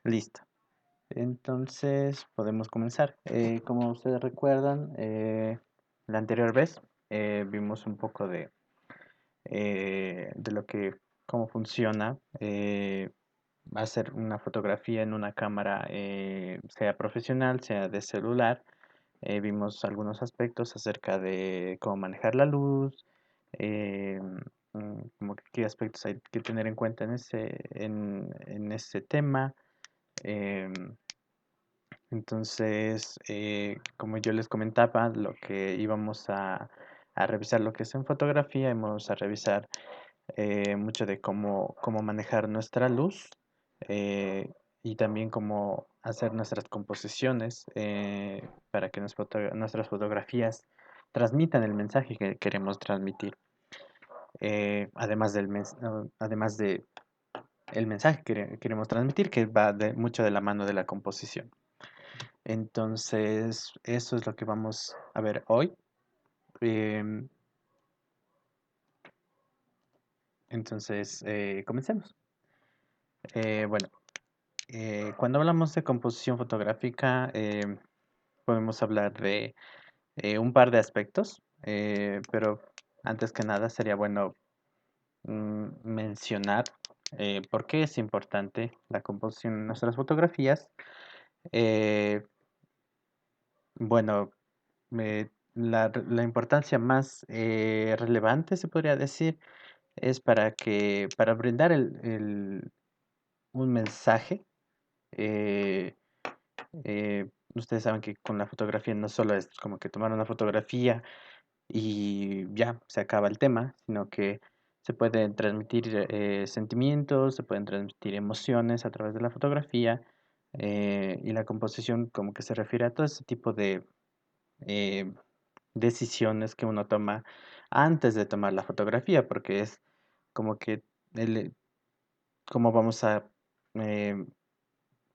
Listo. Entonces podemos comenzar. Como ustedes recuerdan, la anterior vez vimos un poco de lo que, cómo funciona hacer una fotografía en una cámara, sea profesional, sea de celular. Vimos algunos aspectos acerca de cómo manejar la luz, eh, como que qué aspectos hay que tener en cuenta en ese tema. em, Como yo les comentaba, lo que íbamos a revisar lo que es en fotografía, íbamos a revisar mucho de cómo manejar nuestra luz, y también cómo hacer nuestras composiciones para que nuestras fotografías transmitan el mensaje que queremos transmitir. Además de el mensaje que queremos transmitir, que va mucho de la mano de la composición. Entonces, eso es lo que vamos a ver hoy. Em, Comencemos. Bueno, cuando hablamos de composición fotográfica, podemos hablar de un par de aspectos, pero antes que nada sería bueno mencionar por qué es importante la composición en nuestras fotografías. Eh, bueno, la importancia más relevante, se podría decir, es para brindar un mensaje. eh, Ustedes saben que con la fotografía no solo es como que tomar una fotografía y ya se acaba el tema, sino que se pueden transmitir sentimientos, se pueden transmitir emociones a través de la fotografía, y la composición como que se refiere a todo ese tipo de eh, decisiones que uno toma antes de tomar la fotografía, porque es como que el, cómo vamos a eh,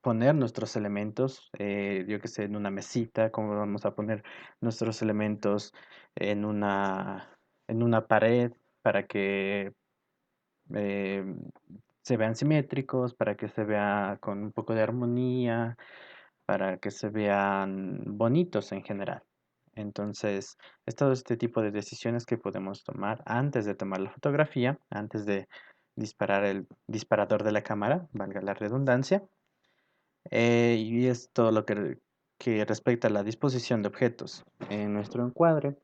poner nuestros elementos, yo que sé, en una mesita, cómo vamos a poner nuestros elementos en en una pared para que eh, se vean simétricos, para que se vea con un poco de armonía, para que se vean bonitos en general. Entonces, es todo este tipo de decisiones que podemos tomar antes de tomar la fotografía, antes de disparar el disparador de la cámara, valga la redundancia. Y es todo que respecta a la disposición de objetos en nuestro encuadre.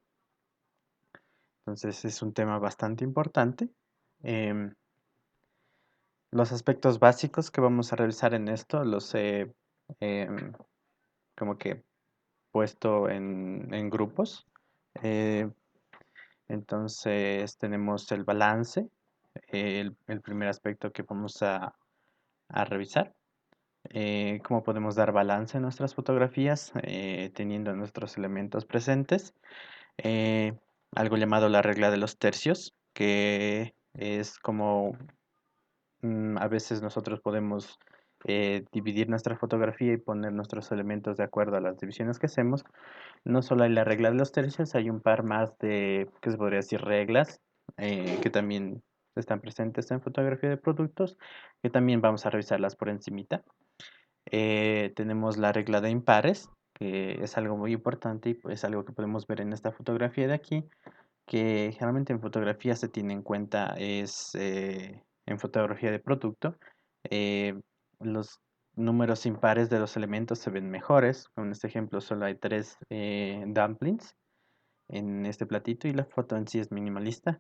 Entonces, es un tema bastante importante. Em, los aspectos básicos que vamos a revisar en esto los he em, como que puesto en grupos. Eh, entonces tenemos el balance, el primer aspecto que vamos a revisar. Cómo podemos dar balance a nuestras fotografías teniendo nuestros elementos presentes. Eh, Algo llamado la regla de los tercios, que es como a veces nosotros podemos dividir nuestra fotografía y poner nuestros elementos de acuerdo a las divisiones que hacemos. No solo hay la regla de los tercios, hay un par más de, ¿qué se podría decir? Reglas que también están presentes en fotografía de productos, que también vamos a revisarlas por encimita. Tenemos la regla de impares, que es algo muy importante y pues algo que podemos ver en esta fotografía de aquí, que generalmente en fotografía se tiene en cuenta es en fotografía de producto. Los números impares de los elementos se ven mejores. En este ejemplo solo hay tres dumplings en este platito y la foto en sí es minimalista,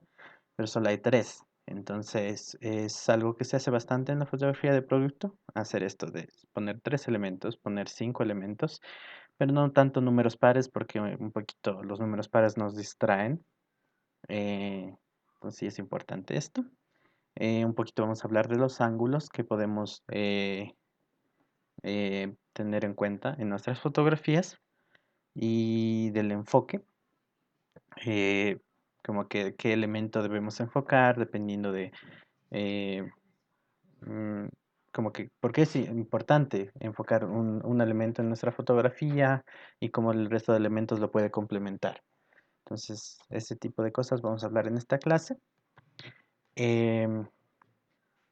pero solo hay tres. Entonces es algo que se hace bastante en la fotografía de producto, hacer esto de poner tres elementos, poner cinco elementos, pero no tanto números pares porque un poquito los números pares nos distraen. Entonces sí es importante esto. Un poquito vamos a hablar de los ángulos que podemos tener en cuenta en nuestras fotografías y del enfoque, eh, como que qué elemento debemos enfocar dependiendo de eh, mm, como que por qué es importante enfocar un elemento en nuestra fotografía y cómo el resto de elementos lo puede complementar. Entonces, ese tipo de cosas vamos a hablar en esta clase. Em,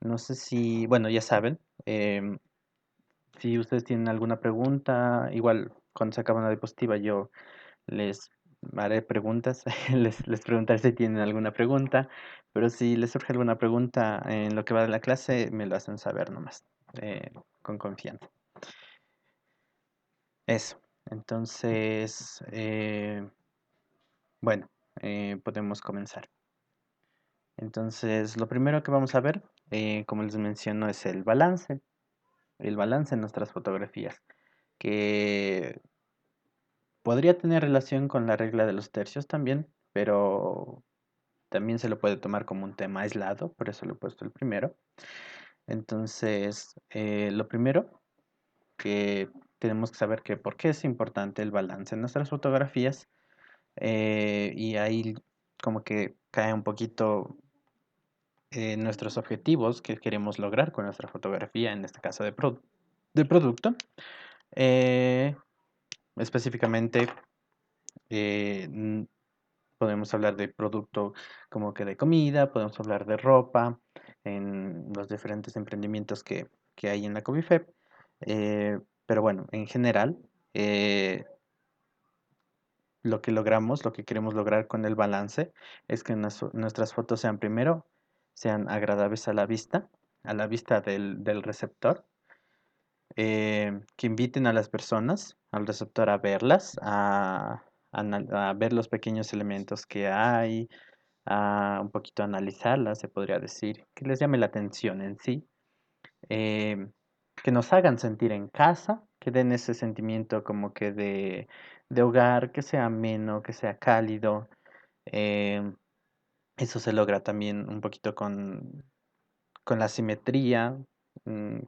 no sé si, bueno, ya saben, Si ustedes tienen alguna pregunta, igual cuando se acaba una diapositiva yo les haré preguntas, les preguntaré si tienen alguna pregunta, pero si les surge alguna pregunta en lo que va de la clase, me lo hacen saber nomás, con confianza. Eso. Entonces, bueno, podemos comenzar. Entonces, lo primero que vamos a ver, como les menciono, es el balance en nuestras fotografías, que podría tener relación con la regla de los tercios también, pero también se lo puede tomar como un tema aislado, por eso lo he puesto el primero. Entonces, lo primero que tenemos que saber que por qué es importante el balance en nuestras fotografías, y ahí como que cae un poquito nuestros objetivos que queremos lograr con nuestra fotografía, en este caso de producto. Eh, específicamente, podemos hablar de producto como que de comida, podemos hablar de ropa, en los diferentes emprendimientos que hay en la Covifep. Pero bueno, en general, eh, lo que logramos, lo que queremos lograr con el balance, es que nuestras fotos sean primero, sean agradables a la vista del receptor, que inviten a las personas, al receptor a verlas, a ver los pequeños elementos que hay, a un poquito analizarlas, se podría decir, que les llame la atención en sí, eh, que nos hagan sentir en casa, que den ese sentimiento como que de hogar, que sea ameno, que sea cálido. eh, Eso se logra también un poquito con la simetría,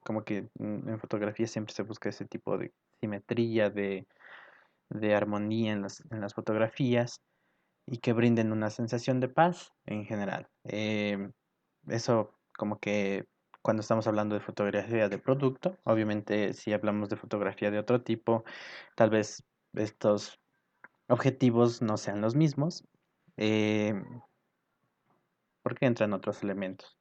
como que en fotografía siempre se busca ese tipo de simetría, de armonía en las fotografías y que brinden una sensación de paz en general. Eso como que cuando estamos hablando de fotografía de producto, obviamente si hablamos de fotografía de otro tipo, tal vez estos objetivos no sean los mismos, eh, porque entran otros elementos.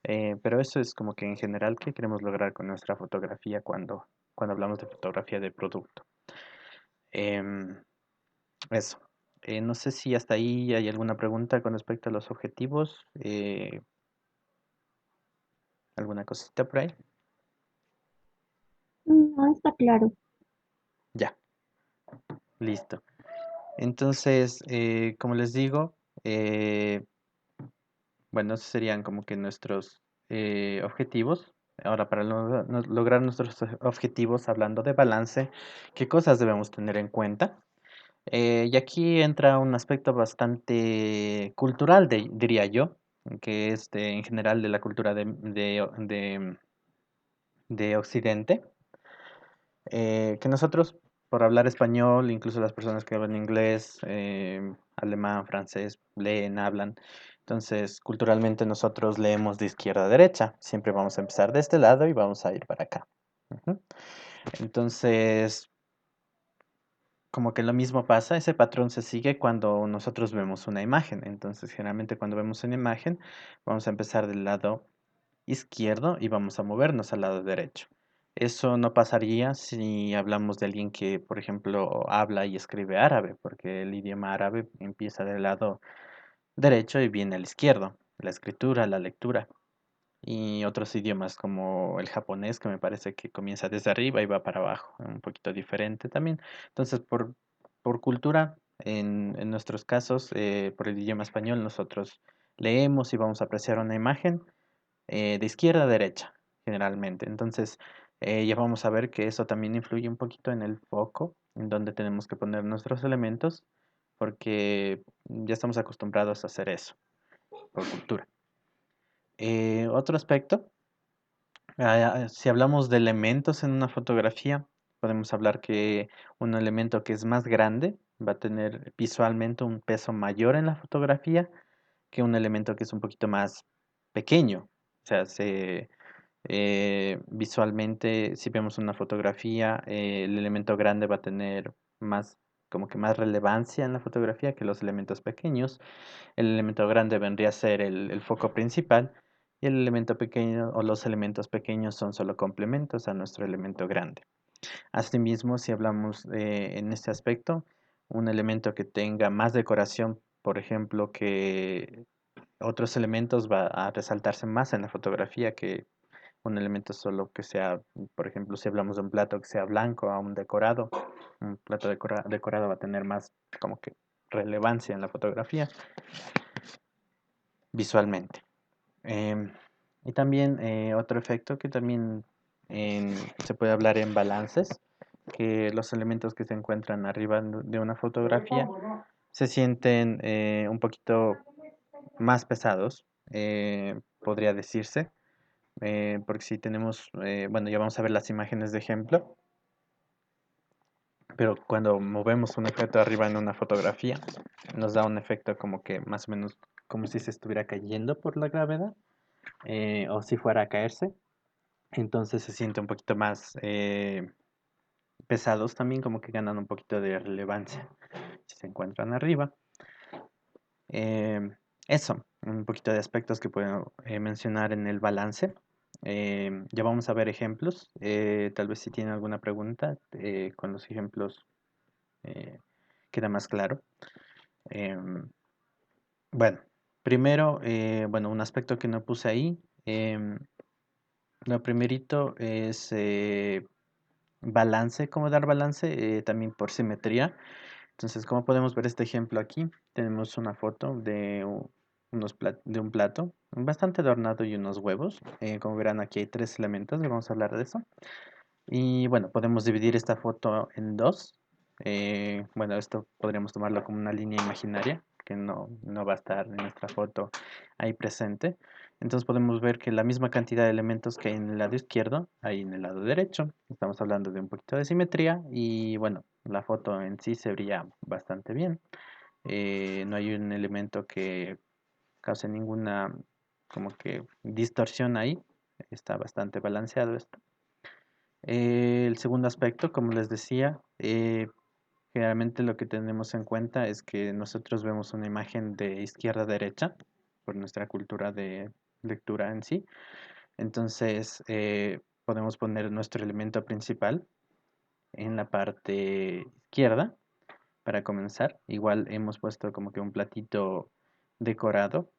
Pero eso es como que en general qué queremos lograr con nuestra fotografía cuando hablamos de fotografía de producto. Em, Eso. No sé si hasta ahí hay alguna pregunta con respecto a los objetivos. ¿Alguna cosita por ahí? No está claro. Ya, listo. Entonces, como les digo, bueno, esos serían como que nuestros objetivos. Ahora, para lograr nuestros objetivos, hablando de balance, ¿qué cosas debemos tener en cuenta? Y aquí entra un aspecto bastante cultural, diría yo, que es en general de la cultura de Occidente, que nosotros, por hablar español, incluso las personas que hablan inglés, alemán, francés, leen, hablan, entonces culturalmente nosotros leemos de izquierda a derecha, siempre vamos a empezar de este lado y vamos a ir para acá. Ujú. Entonces, como que lo mismo pasa, ese patrón se sigue cuando nosotros vemos una imagen. Entonces, generalmente cuando vemos una imagen, vamos a empezar del lado izquierdo y vamos a movernos al lado derecho. Eso no pasaría si hablamos de alguien que, por ejemplo, habla y escribe árabe, porque el idioma árabe empieza del lado derecho y viene al izquierdo, la escritura, la lectura. Y otros idiomas como el japonés, que me parece que comienza desde arriba y va para abajo, un poquito diferente también. Entonces, por cultura, en nuestros casos, por el idioma español, nosotros leemos y vamos a apreciar una imagen de izquierda a derecha, generalmente. Entonces, ya vamos a ver que eso también influye un poquito en el foco, en donde tenemos que poner nuestros elementos, porque ya estamos acostumbrados a hacer eso, por cultura. Otro aspecto, si hablamos de elementos en una fotografía, podemos hablar que un elemento que es más grande va a tener visualmente un peso mayor en la fotografía que un elemento que es un poquito más pequeño. O sea, visualmente, si vemos una fotografía, el elemento grande va a tener más, como que más relevancia en la fotografía que los elementos pequeños. El elemento grande vendría a ser el foco principal y el elemento pequeño o los elementos pequeños son solo complementos a nuestro elemento grande. Asimismo, si hablamos en este aspecto, un elemento que tenga más decoración, por ejemplo, que otros elementos va a resaltarse más en la fotografía que un elemento solo que sea, por ejemplo, si hablamos de un plato que sea blanco a un decorado, un plato decorado va a tener más como que relevancia en la fotografía visualmente. Em, y también otro efecto que también se puede hablar en balances, que los elementos que se encuentran arriba de una fotografía se sienten un poquito más pesados, podría decirse, porque si tenemos, bueno, ya vamos a ver las imágenes de ejemplo, pero cuando movemos un objeto arriba en una fotografía, nos da un efecto como que más o menos como si se estuviera cayendo por la gravedad, o si fuera a caerse. Entonces se siente un poquito más pesados también, como que ganan un poquito de relevancia si se encuentran arriba. Eso, un poquito de aspectos que puedo mencionar en el balance. Ya vamos a ver ejemplos. Tal vez si tienen alguna pregunta, con los ejemplos eh, queda más claro. Em, bueno, primero, bueno, un aspecto que no puse ahí. Lo primerito es balance, cómo dar balance, también por simetría. Entonces, como podemos ver este ejemplo aquí, tenemos una foto de, de un plato bastante adornado y unos huevos. Como verán, aquí hay tres elementos, y vamos a hablar de eso. Y bueno, podemos dividir esta foto en dos. Bueno, esto podríamos tomarlo como una línea imaginaria, que no va a estar en nuestra foto ahí presente. Entonces podemos ver que la misma cantidad de elementos que hay en el lado izquierdo, hay en el lado derecho. Estamos hablando de un poquito de simetría y bueno, la foto en sí se brilla bastante bien. No hay un elemento que cause ninguna como que distorsión ahí. Está bastante balanceado esto. El segundo aspecto, como les decía, generalmente lo que tenemos en cuenta es que nosotros vemos una imagen de izquierda a derecha por nuestra cultura de lectura en sí. Entonces, podemos poner nuestro elemento principal en la parte izquierda para comenzar. Igual hemos puesto como que un platito decorado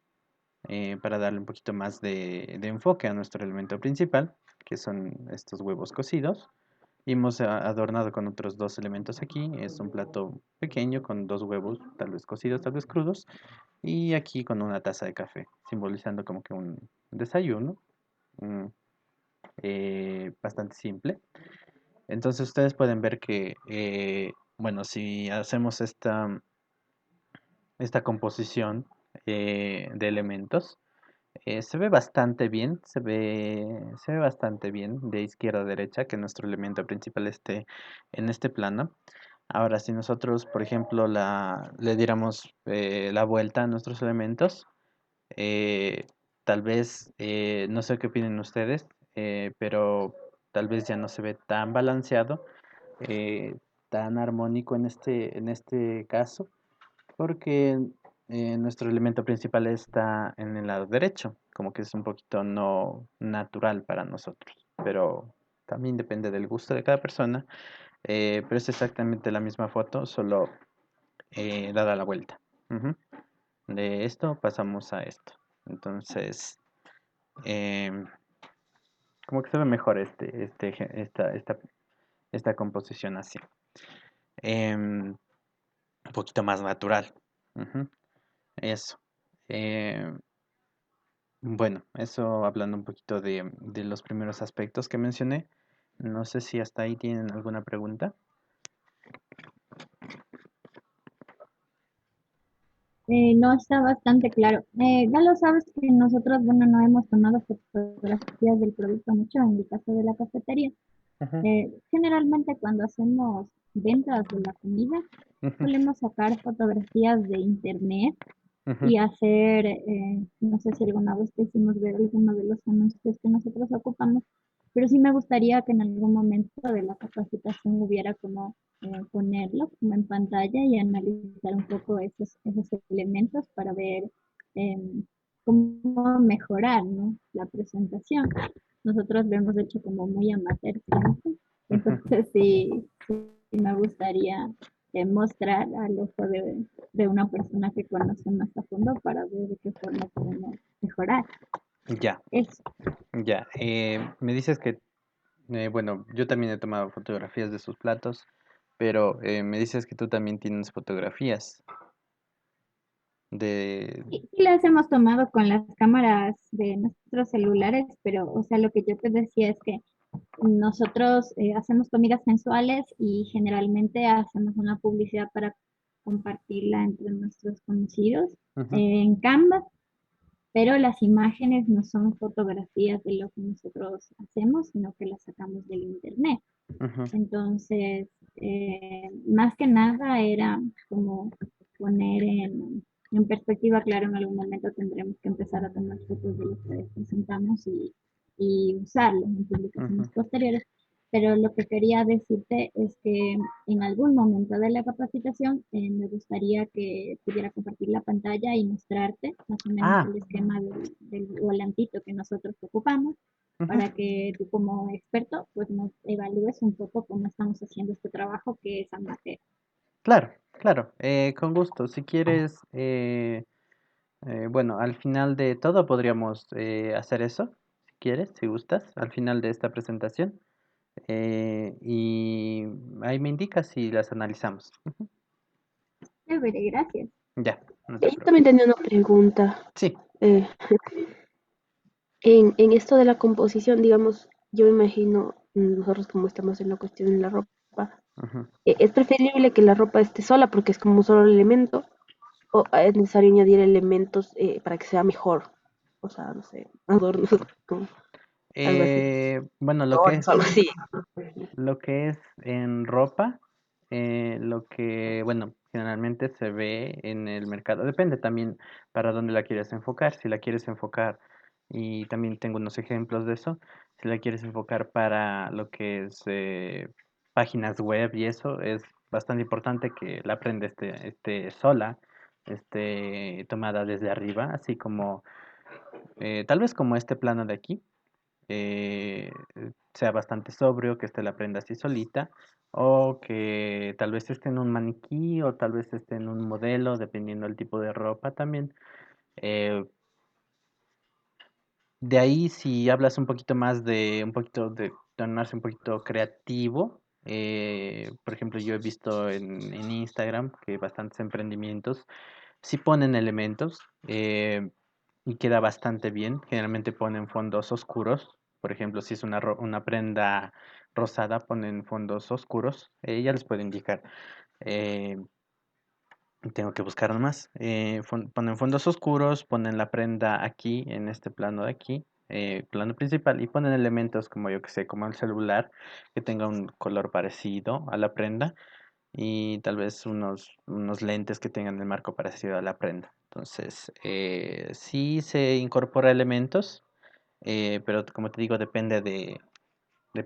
para darle un poquito más de enfoque a nuestro elemento principal, que son estos huevos cocidos. Y hemos adornado con otros dos elementos aquí. Es un plato pequeño con dos huevos, tal vez cocidos, tal vez crudos. Y aquí con una taza de café, simbolizando como que un desayuno mm, bastante simple. Entonces ustedes pueden ver que, bueno, si hacemos esta composición de elementos, se ve bastante bien, se ve bastante bien de izquierda a derecha que nuestro elemento principal esté en este plano. Ahora, si nosotros, por ejemplo, le diéramos la vuelta a nuestros elementos, eh, tal vez, no sé qué opinen ustedes, pero tal vez ya no se ve tan balanceado, eh, tan armónico en este caso porque nuestro elemento principal está en el lado derecho, como que es un poquito no natural para nosotros, pero también depende del gusto de cada persona, pero es exactamente la misma foto, solo dada la vuelta. Ujú. De esto pasamos a esto. Entonces, em, como que se ve mejor esta composición así. Un poquito más natural. Ujú. Eso. Em, Bueno, eso hablando un poquito de los primeros aspectos que mencioné. No sé si hasta ahí tienen alguna pregunta. No está bastante claro. Ya lo sabes que nosotros, bueno, no hemos tomado fotografías del producto mucho en el caso de la cafetería. Ujú, Generalmente cuando hacemos ventas de la comida, ujú, solemos sacar fotografías de internet ujú. y hacer, no sé si alguna vez te hicimos ver alguno de los anuncios que nosotros ocupamos, pero sí me gustaría que en algún momento de la capacitación hubiera como ponerlo como en pantalla y analizar un poco esos elementos para ver cómo mejorar, ¿no? La presentación. Nosotros lo hemos hecho como muy amateur siempre, Ujú. entonces sí me gustaría mostrar al ojo de una persona que conoce más a fondo para ver de qué forma podemos mejorar Ya, eso. ya. Me dices que, bueno, yo también he tomado fotografías de sus platos, pero me dices que tú también tienes fotografías de... Sí las hemos tomado con las cámaras de nuestros celulares, pero, o sea, lo que yo te decía es que nosotros hacemos comidas mensuales y generalmente hacemos una publicidad para compartirla entre nuestros conocidos Ujú, en Canva, pero las imágenes no son fotografías de lo que nosotros hacemos, sino que las sacamos del internet. ujú. Entonces, más que nada era como poner en perspectiva, claro, en algún momento tendremos que empezar a tomar fotos de lo que presentamos y usarlo en Ujú. publicaciones posteriores. Pero lo que quería decirte es que en algún momento de la capacitación me gustaría que pudiera compartir la pantalla y mostrarte más o menos Ah, el esquema del volantito que nosotros ocupamos ujú. para que tú como experto pues nos evalúes un poco cómo estamos haciendo este trabajo que es amateur. Claro, claro, con gusto. Si quieres, bueno, al final de todo podríamos hacer eso, si quieres, si gustas, al final de esta presentación. Y ahí me indicas si las analizamos. Ujú. Chévere, gracias. Ya, no te Yo también preocupes. tenía una pregunta. Sí. eh, en esto de la composición, digamos, yo me imagino, nosotros como estamos en la cuestión de la ropa, Ujú. ¿es preferible que la ropa esté sola porque es como un solo elemento? ¿O es necesario añadir elementos para que sea mejor? O sea, no sé, adornos, como algo así. Bueno, Flores o algo así. lo que es en ropa, lo que, bueno, generalmente se ve en el mercado, depende también para dónde la quieres enfocar, si la quieres enfocar, y también tengo unos ejemplos de eso, si la quieres enfocar para lo que es páginas web y eso, es bastante importante que la prenda esté sola, esté tomada desde arriba, así como, tal vez como este plano de aquí, eh, sea bastante sobrio, que esté la prenda así solita, o que tal vez esté en un maniquí o tal vez esté en un modelo, dependiendo del tipo de ropa también. Eh, de ahí, si hablas un poquito de tornarse un poquito creativo, por ejemplo, yo he visto en Instagram que bastantes emprendimientos sí ponen elementos y queda bastante bien. Generalmente ponen fondos oscuros. Por ejemplo, si es una prenda rosada, ponen fondos oscuros. Ya les puedo indicar. Eh, tengo que buscar nomás. Ponen fondos oscuros, ponen la prenda aquí, en este plano de aquí, plano principal, y ponen elementos como yo que sé, como el celular, que tenga un color parecido a la prenda y tal vez unos lentes que tengan el marco parecido a la prenda. Entonces, sí se incorpora elementos, pero como te digo, depende de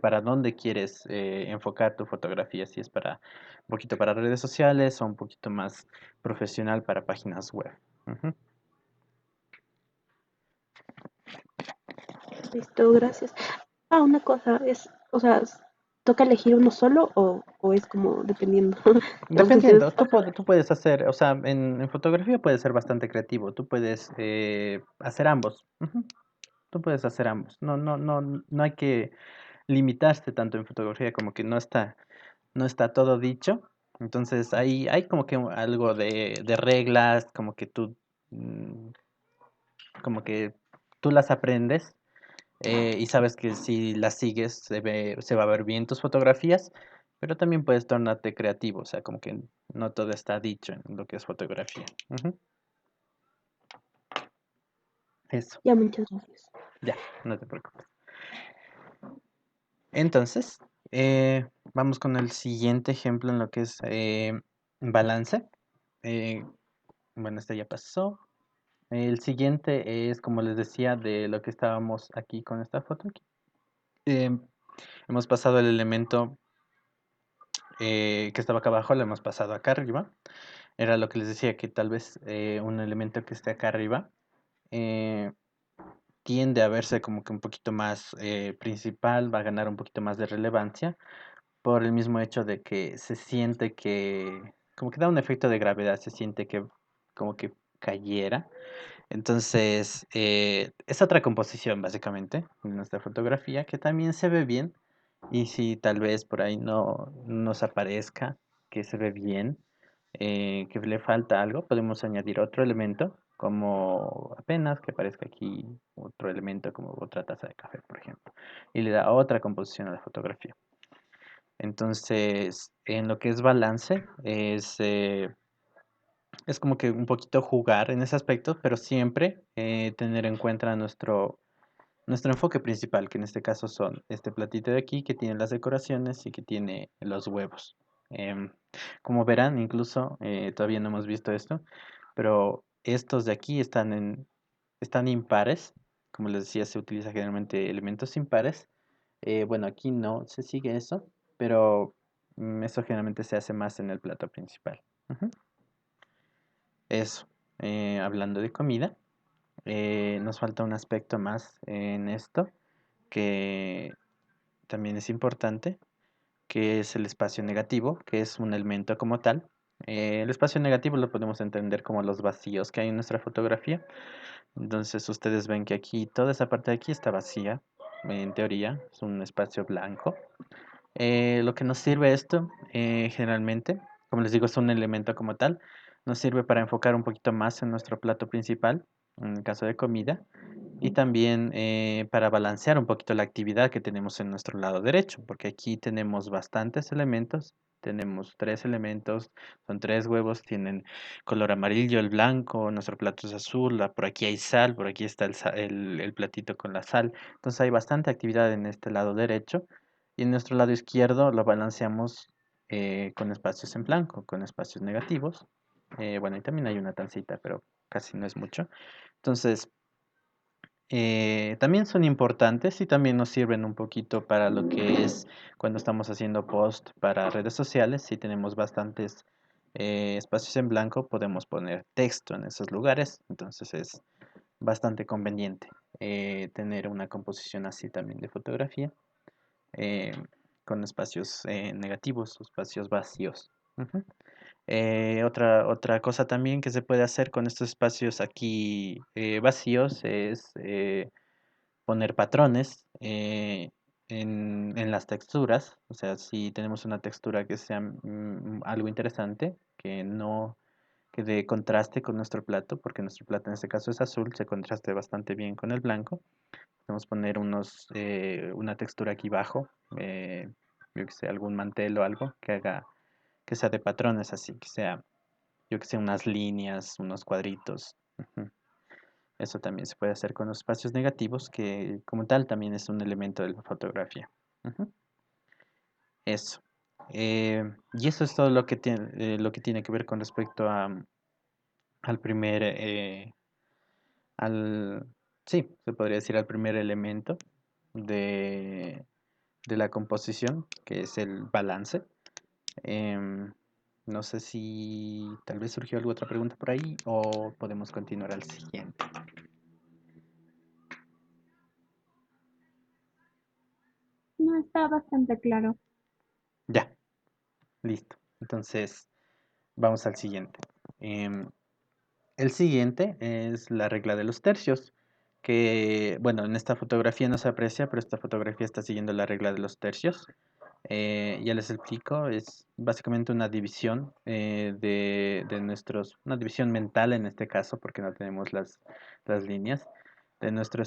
para dónde quieres enfocar tu fotografía, si es para un poquito para redes sociales o un poquito más profesional para páginas web. Ujú. Listo, gracias. Ah, una cosa, o sea, ¿toca elegir uno solo o es como dependiendo? Entonces, Dependiendo, tú puedes hacer, o sea, en fotografía puedes ser bastante creativo, tú puedes hacer ambos. Ujú. Tú puedes hacer ambos. No hay que limitarse tanto en fotografía como que no está todo dicho. Entonces hay como que algo de reglas, mm, como que tú las aprendes y sabes que si las sigues se va a ver bien tus fotografías, pero también puedes tornarte creativo, o sea, como que no todo está dicho en lo que es fotografía. Ujú. Eso, ya, muchas gracias. ya, no te preocupes. Entonces, vamos con el siguiente ejemplo en lo que es balance. Eh, bueno, este ya pasó. El siguiente es, como les decía, de lo que estábamos aquí con esta foto aquí. Em, hemos pasado el elemento que estaba acá abajo, lo hemos pasado acá arriba. Era lo que les decía, que tal vez un elemento que esté acá arriba. eh, tiende a verse como que un poquito más principal, va a ganar un poquito más de relevancia por el mismo hecho de que se siente que, como que da un efecto de gravedad, se siente que como que cayera. Entonces, es otra composición básicamente de nuestra fotografía que también se ve bien. Y si tal vez por ahí no nos aparezca que se ve bien, que le falta algo, podemos añadir otro elemento, como apenas que aparezca aquí otro elemento, como otra taza de café, por ejemplo, y le da otra composición a la fotografía. Entonces, en lo que es balance, es como que un poquito jugar en ese aspecto, pero siempre tener en cuenta nuestro enfoque principal, que en este caso son este platito de aquí, que tiene las decoraciones y que tiene los huevos. Em, Como verán, incluso todavía no hemos visto esto, pero estos de aquí están impares. Como les decía, se utiliza generalmente elementos impares. Bueno, aquí no se sigue eso, pero eso generalmente se hace más en el plato principal. Ujú. Eso. Hablando de comida, nos falta un aspecto más en esto que también es importante, que es el espacio negativo, que es un elemento como tal. El espacio negativo lo podemos entender como los vacíos que hay en nuestra fotografía. Entonces ustedes ven que aquí, toda esa parte de aquí está vacía, en teoría, es un espacio blanco. Lo que nos sirve esto, generalmente, como les digo, es un elemento como tal, nos sirve para enfocar un poquito más en nuestro plato principal, en el caso de comida, y también para balancear un poquito la actividad que tenemos en nuestro lado derecho, porque aquí tenemos bastantes elementos, tenemos tres elementos, son tres huevos, tienen color amarillo, el blanco, nuestro plato es azul, por aquí hay sal, por aquí está el platito con la sal, entonces hay bastante actividad en este lado derecho, y en nuestro lado izquierdo lo balanceamos con espacios en blanco, con espacios negativos. Bueno, y también hay una tancita, pero casi no es mucho. Entonces, también son importantes y también nos sirven un poquito para lo que es cuando estamos haciendo post para redes sociales. Si tenemos bastantes espacios en blanco, podemos poner texto en esos lugares. Entonces es bastante conveniente tener una composición así también de fotografía eh, con espacios negativos, espacios vacíos. Ujú. Otra cosa también que se puede hacer con estos espacios aquí vacíos es poner patrones en las texturas. O sea, si tenemos una textura que sea algo interesante, que no que dé contraste con nuestro plato, porque nuestro plato en este caso es azul, se contraste bastante bien con el blanco. Podemos poner una textura aquí abajo, yo que sé, algún mantel o algo que sea de patrones así, que sea, yo que sé, unas líneas, unos cuadritos. Ujú. Eso también se puede hacer con los espacios negativos, que como tal también es un elemento de la fotografía. Ujú. Eso. Y eso es todo lo que tiene que ver con respecto al primer, al, sí, se podría decir al primer elemento de, de la composición, que es el balance. Em, no sé si tal vez surgió alguna otra pregunta por ahí o podemos continuar al siguiente. No, está bastante claro. Ya, listo. Entonces, vamos al siguiente. Em, el siguiente es la regla de los tercios, que, bueno, en esta fotografía no se aprecia, pero esta fotografía está siguiendo la regla de los tercios. Ya les explico, es básicamente una división una división mental en este caso, porque no tenemos las líneas de nuestra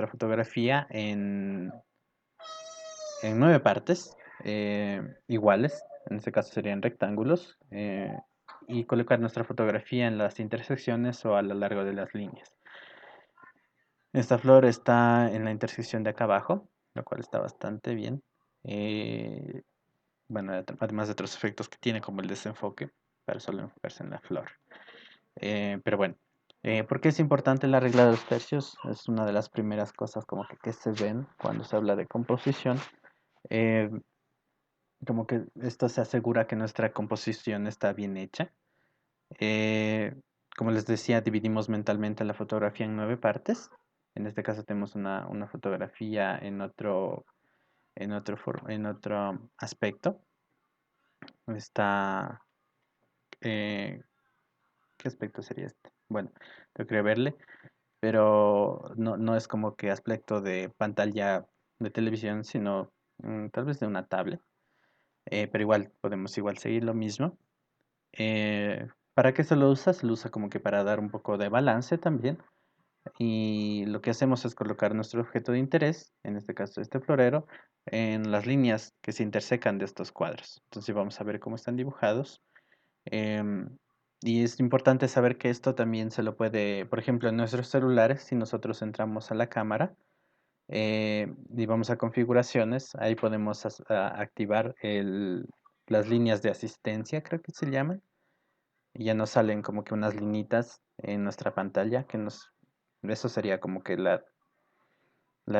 fotografía en 9 partes iguales, en este caso serían rectángulos, y colocar nuestra fotografía en las intersecciones o a lo largo de las líneas. Esta flor está en la intersección de acá abajo, lo cual está bastante bien. Eh, bueno, además de otros efectos que tiene, como el desenfoque, para solo enfocarse en la flor. Pero bueno, ¿por qué es importante la regla de los tercios? Es una de las primeras cosas como que se ven cuando se habla de composición. Eh, Como que esto se asegura que nuestra composición está bien hecha. Eh, como les decía, dividimos mentalmente la fotografía en 9 partes. En este caso tenemos una fotografía en otro aspecto. Está, eh, ¿qué aspecto sería este? Bueno, tengo que verle, pero no es como que aspecto de pantalla de televisión, sino tal vez de una tablet. Pero igual podemos igual seguir lo mismo. ¿Para qué se lo usa? Se lo usa como que para dar un poco de balance también. Y lo que hacemos es colocar nuestro objeto de interés, en este caso este florero, en las líneas que se intersecan de estos cuadros. Entonces vamos a ver cómo están dibujados. Em, y es importante saber que esto también se lo puede, por ejemplo, en nuestros celulares, si nosotros entramos a la cámara y vamos a configuraciones, ahí podemos activar las líneas de asistencia, creo que se llaman, y ya nos salen como que unas linitas en nuestra pantalla eso sería como que la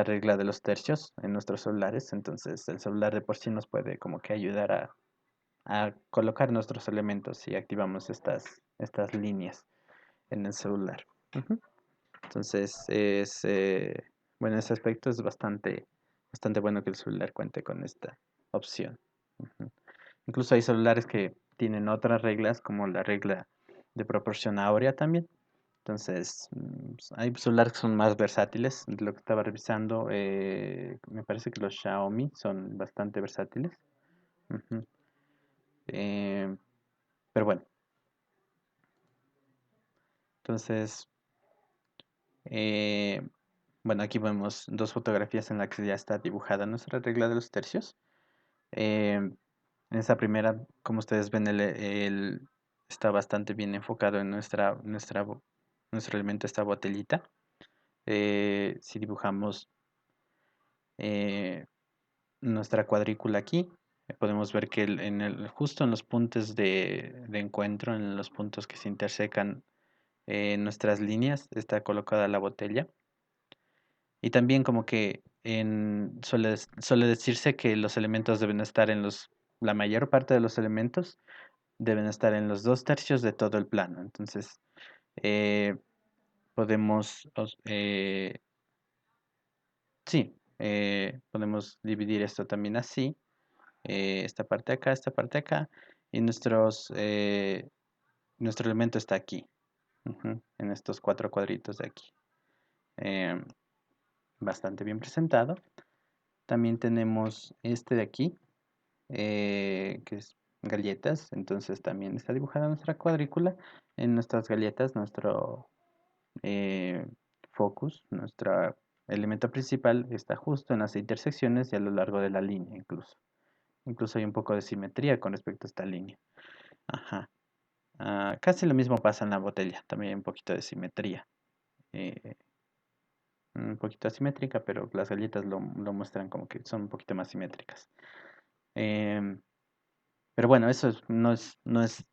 regla de los tercios en nuestros celulares. Entonces el celular de por sí nos puede como que ayudar a colocar nuestros elementos si activamos estas líneas en el celular. Ujú. Entonces bueno, ese aspecto es bastante bueno que el celular cuente con esta opción. Ujú. Incluso hay celulares que tienen otras reglas, como la regla de proporción áurea también. Entonces, hay celulares que son más versátiles. De lo que estaba revisando, me parece que los Xiaomi son bastante versátiles. Ujú. Eh, pero bueno, entonces, eh, bueno, aquí vemos dos fotografías en las que ya está dibujada nuestra regla de los tercios. En esa primera, como ustedes ven, está bastante bien enfocado en nuestro elemento, esta botellita. Si dibujamos eh, nuestra cuadrícula aquí, podemos ver que justo en los puntos de encuentro, en los puntos que se intersecan nuestras líneas, está colocada la botella. Y también como que suele decirse que los elementos deben estar la mayor parte de los elementos deben estar en los 2 tercios de todo el plano. Entonces, eh, podemos, sí, podemos dividir esto también así. Esta parte acá, esta parte acá. Y nuestro elemento está aquí, ujú, en estos 4 cuadritos de aquí. Em, Bastante bien presentado. También tenemos este de aquí, que es galletas. Entonces también está dibujada nuestra cuadrícula en nuestras galletas, nuestro eh, focus, nuestro elemento principal está justo en las intersecciones y a lo largo de la línea incluso. Incluso hay un poco de simetría con respecto a esta línea. Ajá. Casi lo mismo pasa en la botella, también hay un poquito de simetría. eh, un poquito asimétrica, pero las galletas lo muestran como que son un poquito más simétricas. Em, pero bueno, no es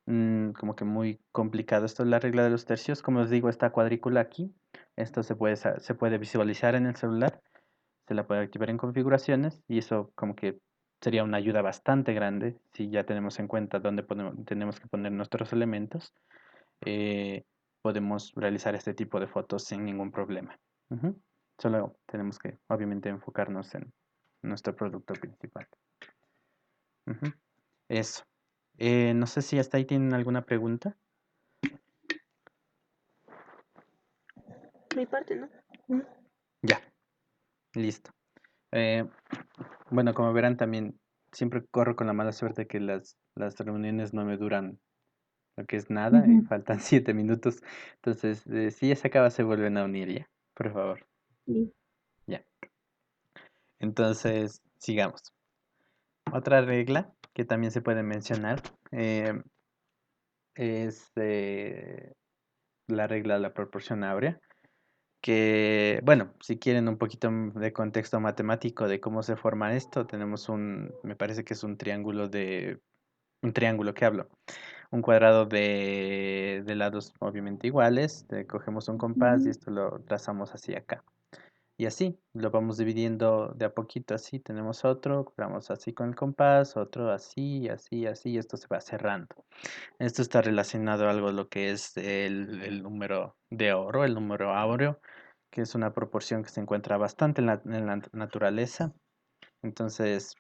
como que muy complicado. Esto es la regla de los tercios. Como os digo, esta cuadrícula aquí, esto se puede visualizar en el celular, se la puede activar en configuraciones y eso como que sería una ayuda bastante grande si ya tenemos en cuenta dónde tenemos que poner nuestros elementos. eh, Podemos realizar este tipo de fotos sin ningún problema. Ujú. Solo tenemos que, obviamente, enfocarnos en nuestro producto principal. Ujú. Eso. No sé si hasta ahí tienen alguna pregunta. Mi parte, ¿no? Mm. Ya, listo. Eh, bueno, como verán, también siempre corro con la mala suerte que las reuniones no me duran lo que es nada y Ujú. faltan 7 minutos. Entonces, si ya se acaba, se vuelven a unir ya, por favor. Listo. Ya. Entonces, sigamos. Otra regla que también se puede mencionar es la regla de la proporción áurea, que, bueno, si quieren un poquito de contexto matemático de cómo se forma esto, tenemos me parece que es un triángulo que hablo, un cuadrado de lados obviamente iguales, cogemos un compás y Ujú. esto lo trazamos hacia acá. Y así, lo vamos dividiendo de a poquito así. Tenemos otro, vamos así con el compás, otro así, así, así, y esto se va cerrando. Esto está relacionado a algo lo que es el número de oro, el número áureo, que es una proporción que se encuentra bastante en la naturaleza. Entonces,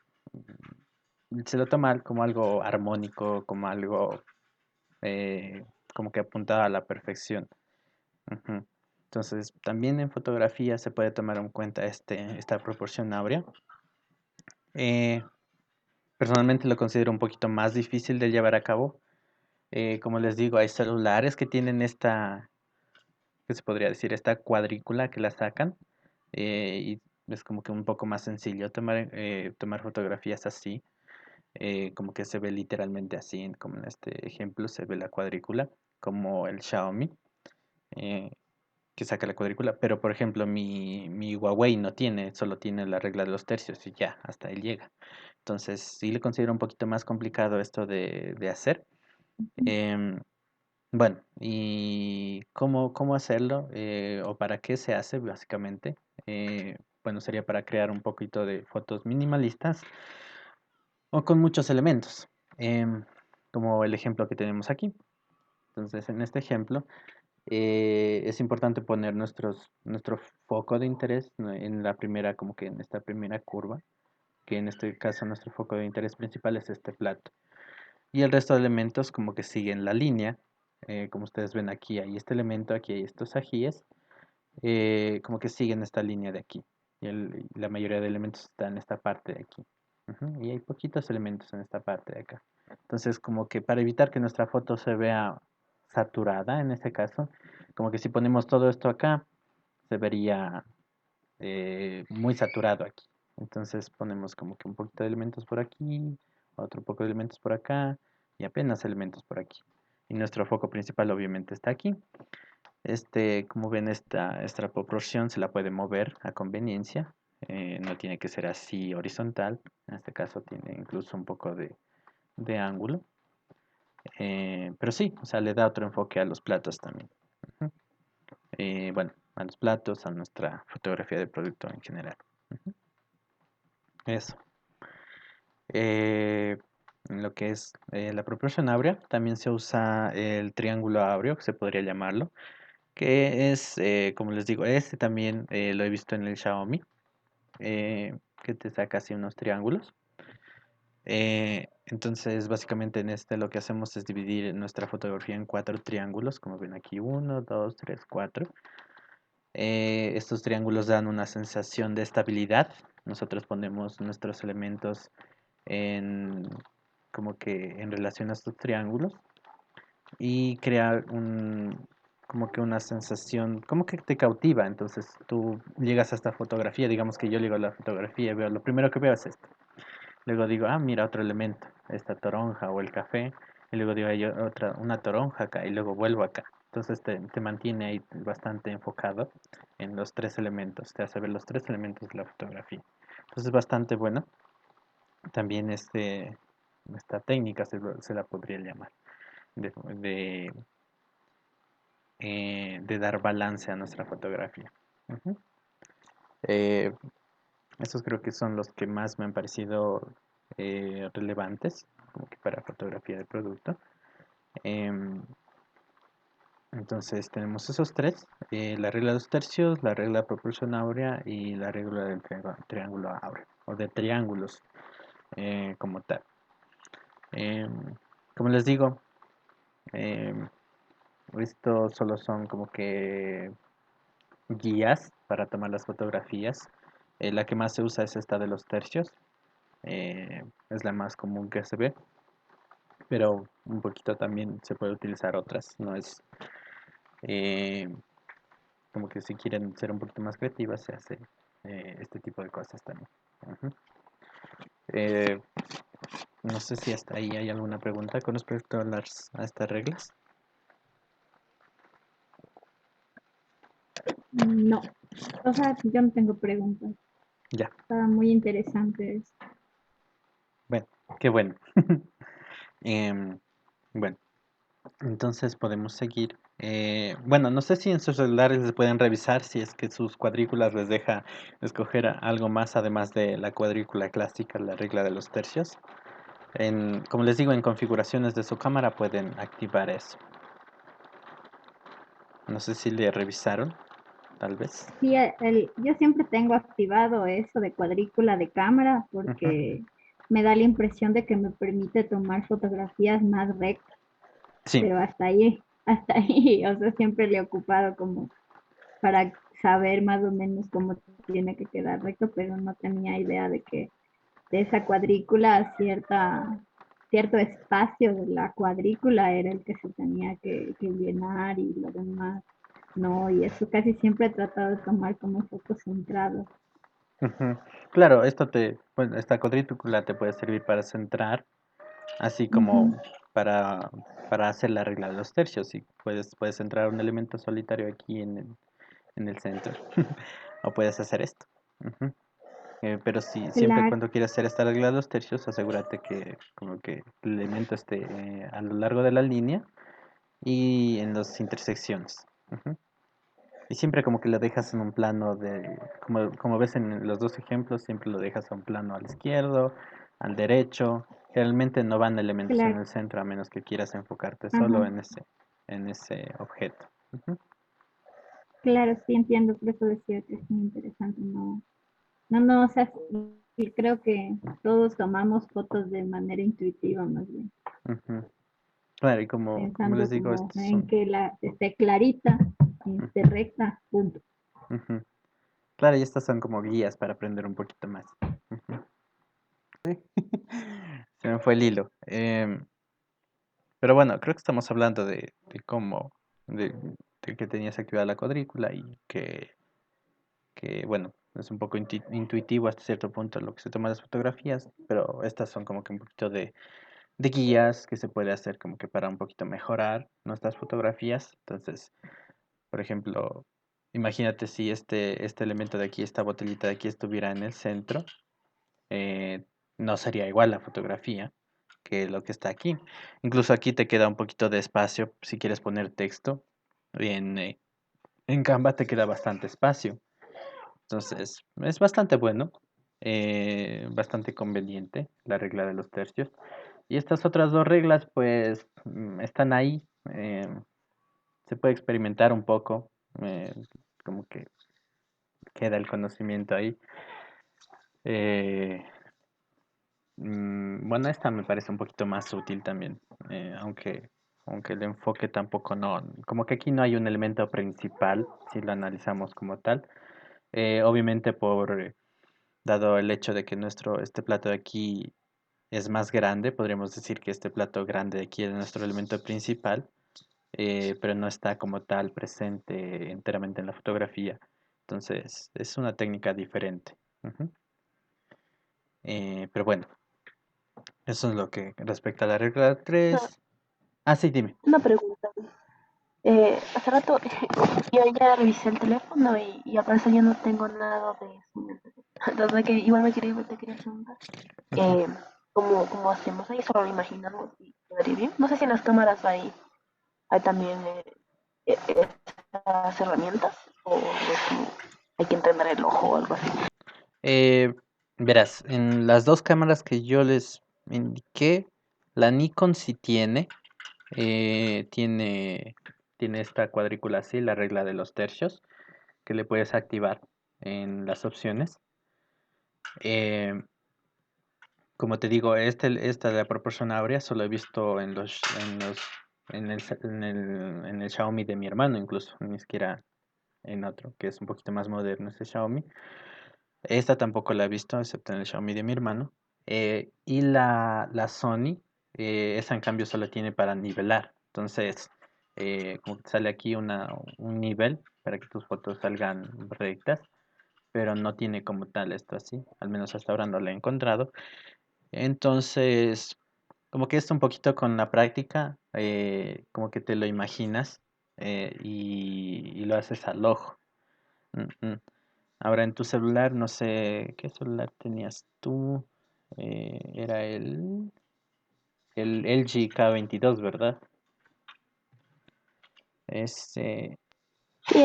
se lo toma como algo armónico, como algo eh, como que apuntado a la perfección. Ujú. Entonces, también en fotografía se puede tomar en cuenta esta proporción áurea. Eh, Personalmente lo considero un poquito más difícil de llevar a cabo. Como les digo, hay celulares que tienen ¿qué se podría decir? Esta cuadrícula que la sacan. Y es como que un poco más sencillo tomar fotografías así. Como que se ve literalmente así, como en este ejemplo se ve la cuadrícula, como el Xiaomi. eh, que saca la cuadrícula, pero por ejemplo mi Huawei no tiene, solo tiene la regla de los tercios y ya, hasta ahí llega. Entonces sí le considero un poquito más complicado esto de hacer. Em, bueno, ¿y cómo hacerlo? ¿O para qué se hace básicamente? Bueno, sería para crear un poquito de fotos minimalistas o con muchos elementos, em, como el ejemplo que tenemos aquí. Entonces, en este ejemplo, es importante poner nuestro foco de interés, ¿no? En la primera, como que en esta primera curva, que en este caso nuestro foco de interés principal es este plato. Y el resto de elementos como que siguen la línea. Como ustedes ven aquí hay este elemento, aquí hay estos ajíes, como que siguen esta línea de aquí. Y la mayoría de elementos están en esta parte de aquí. Ujú. Y hay poquitos elementos en esta parte de acá. Entonces, como que para evitar que nuestra foto se vea saturada en este caso, como que si ponemos todo esto acá, se vería muy saturado aquí. Entonces ponemos como que un poquito de elementos por aquí, otro poco de elementos por acá y apenas elementos por aquí. Y nuestro foco principal obviamente está aquí. Como ven, esta proporción se la puede mover a conveniencia. No tiene que ser así horizontal. En este caso tiene incluso un poco de ángulo. Pero sí, o sea, le da otro enfoque a los platos también. Ujú. Bueno, a los platos, a nuestra fotografía de producto en general. Ujú. Eso. Eh, en lo que es la proporción áurea, también se usa el triángulo áureo, que se podría llamarlo, que es, como les digo, este también lo he visto en el Xiaomi, que te saca así unos triángulos. Entonces, básicamente en este lo que hacemos es dividir nuestra fotografía en cuatro triángulos, como ven aquí, uno, dos, tres, cuatro. Estos triángulos dan una sensación de estabilidad. Nosotros ponemos nuestros elementos en, como que en relación a estos triángulos y crear como que una sensación, como que te cautiva. Entonces tú llegas a esta fotografía, digamos que yo llego a la fotografía y veo, lo primero que veo es esto. Luego digo, ah, mira otro elemento, esta toronja o el café. Y luego digo, hay una toronja acá y luego vuelvo acá. Entonces te mantiene ahí bastante enfocado en los tres elementos, te hace ver los tres elementos de la fotografía. Entonces es bastante bueno. También esta técnica se la podría llamar de, de, de dar balance a nuestra fotografía. Ujú. Eh, Esos creo que son los que más me han parecido relevantes, como que para fotografía de producto. Em, entonces tenemos esos tres, la regla de los tercios, la regla de proporción áurea y la regla del triángulo áureo, o de triángulos como tal. Em, Como les digo, em, estos solo son como que guías para tomar las fotografías. La que más se usa es esta de los tercios. Es la más común que se ve, pero un poquito también se puede utilizar otras. No es eh, como que si quieren ser un poquito más creativas, se hace este tipo de cosas también. Ujú. Eh, no sé si hasta ahí hay alguna pregunta con respecto a estas reglas. No, o sea, yo no tengo preguntas. Ya, Está muy interesante esto. bueno, qué bueno. Em, bueno, entonces podemos seguir Bueno, no sé si en sus celulares les pueden revisar si es que sus cuadrículas les deja escoger algo más además de la cuadrícula clásica, la regla de los tercios. Como les digo, en configuraciones de su cámara pueden activar eso. No sé si le revisaron, tal vez. Sí, yo siempre tengo activado eso de cuadrícula de cámara Ujú. porque me da la impresión de que me permite tomar fotografías más rectas, Sí. pero hasta ahí, o sea, siempre le he ocupado como para saber más o menos cómo tiene que quedar recto, pero no tenía idea de que de esa cuadrícula cierto espacio de la cuadrícula era el que se tenía que llenar y lo demás no, y eso casi siempre he tratado de tomar como fotos centradas. Ujú. Claro, bueno, esta cuadrícula te puede servir para centrar, así como Ujú. para, para hacer la regla de los tercios. Y puedes centrar un elemento solitario aquí en el centro. O puedes hacer esto. Ujú. Pero si siempre Claro, cuando quieras hacer esta regla de los tercios, asegúrate que como que el elemento esté a lo largo de la línea y en las intersecciones. Ujú. Y siempre como que lo dejas en un plano como ves en los dos ejemplos, siempre lo dejas a un plano al izquierdo, al derecho. Generalmente no van elementos en claro, el centro a menos que quieras enfocarte ajá, solo en ese objeto. Ujú. claro, sí entiendo, por eso decía que es muy interesante, no, no, no, o sea, sí, creo que todos tomamos fotos de manera intuitiva más bien, Ujú. Claro, y como les pensando digo, como estos en son... que la esté clarita, esté Ujú, recta, punto. ujú. Claro, y estas son como guías para aprender un poquito más. Ujú. Se me fue el hilo. Pero bueno, creo que estamos hablando de cómo, de, de que tenías activada la cuadrícula y bueno, es un poco intuitivo hasta cierto punto lo que se toma las fotografías, pero estas son como que un poquito de guías que se puede hacer como que para un poquito mejorar nuestras fotografías. Entonces, por ejemplo, imagínate si este elemento de aquí, esta botellita de aquí estuviera en el centro, eh, no sería igual la fotografía que lo que está aquí. Incluso aquí te queda un poquito de espacio si quieres poner texto. En Canva te queda bastante espacio. Entonces, es bastante bueno, bastante conveniente la regla de los tercios. Y estas otras dos reglas, pues, están ahí. Se puede experimentar un poco, eh, como que queda el conocimiento ahí. Eh, bueno, esta me parece un poquito más útil también, aunque el enfoque tampoco no, como que aquí no hay un elemento principal, si lo analizamos como tal. Obviamente dado el hecho de que este plato de aquí es más grande, podríamos decir que este plato grande de aquí es nuestro elemento principal, pero no está como tal presente enteramente en la fotografía. Entonces, es una técnica diferente. Ujú. Pero bueno, eso es lo que respecta a la regla Ah, 3. Ah, sí, dime. una pregunta. Hace rato yo ya revisé el teléfono y al parecer yo no tengo nada de eso. Entonces que igual te quería preguntar. Ujú. Eh, ¿cómo hacemos ahí? Solo lo imaginamos y quedaría bien. No sé si en las cámaras hay también esas herramientas o es como hay que entrenar el ojo o algo así. Eh, Verás, en las dos cámaras que yo les indiqué, la Nikon sí eh, tiene, tiene esta cuadrícula así, la regla de los tercios, que le puedes activar en las opciones. Eh, Como te digo, esta de la proporción áurea solo he visto en el Xiaomi de mi hermano incluso, ni siquiera en otro, que es un poquito más moderno este Xiaomi. Esta tampoco la he visto, excepto en el Xiaomi de mi hermano. Y la Sony, esa en cambio solo tiene para nivelar. Entonces, como que te sale aquí un nivel para que tus fotos salgan rectas, pero no tiene como tal esto así. Al menos hasta ahora no lo he encontrado. Entonces, como que esto un poquito con la práctica, como que te lo imaginas y lo haces al ojo. Mm, mm. Ahora en tu celular, no sé, ¿qué celular tenías tú? Era el LG K22, ¿verdad? Este, Sí,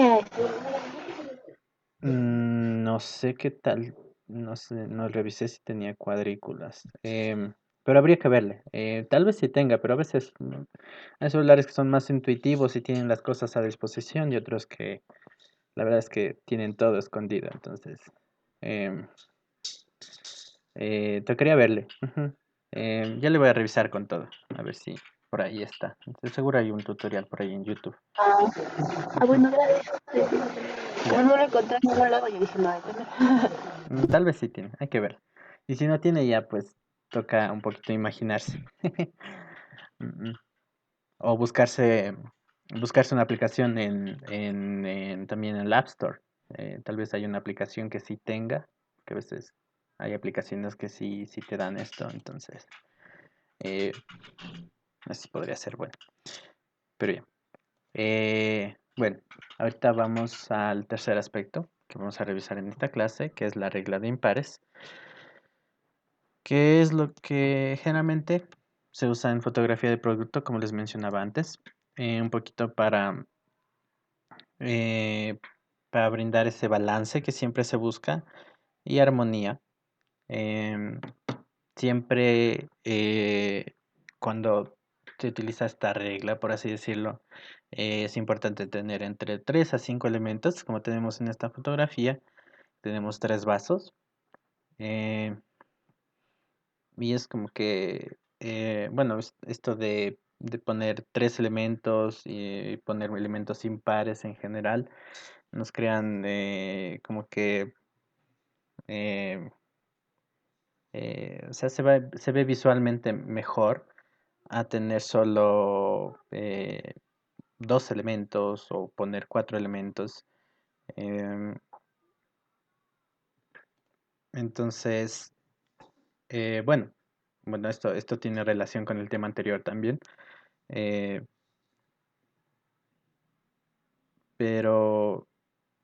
no sé qué tal, no sé, no revisé si tenía cuadrículas, pero habría que verle. Tal vez sí tenga, pero a veces hay celulares que son más intuitivos y tienen las cosas a disposición y otros que la verdad es que tienen todo escondido, entonces em, tocaría verle. Ujú. Ya le voy a revisar con todo, a ver si por ahí está. Entonces, seguro hay un tutorial por ahí en YouTube. Ujú. bueno, gracias. Sí, sí. Como Ya. no lo encontré en ningún lado, yo dije, no, hay que ver. Tal vez sí tiene, hay que ver. Y si no tiene, ya pues toca un poquito imaginarse. Mm, mm. O buscarse una aplicación también en el App Store. Tal vez hay una aplicación que sí tenga, que a veces hay aplicaciones que sí te dan esto, entonces eh, así podría ser bueno. Pero ya. Bueno, ahorita vamos al tercer aspecto que vamos a revisar en esta clase, que es la regla de impares, que es lo que generalmente se usa en fotografía de producto, como les mencionaba antes, un poquito eh, para brindar ese balance que siempre se busca y armonía. Em, Siempre cuando se utiliza esta regla, por así decirlo, es importante tener entre 3 a 5 elementos, como tenemos en esta fotografía. Tenemos tres vasos. eh, y es como que, bueno, esto de poner tres elementos y poner elementos impares en general, nos crean como que, eh, o sea, se ve visualmente mejor a tener solo dos elementos o poner cuatro elementos. Em, entonces, bueno, esto tiene relación con el tema anterior también. eh, pero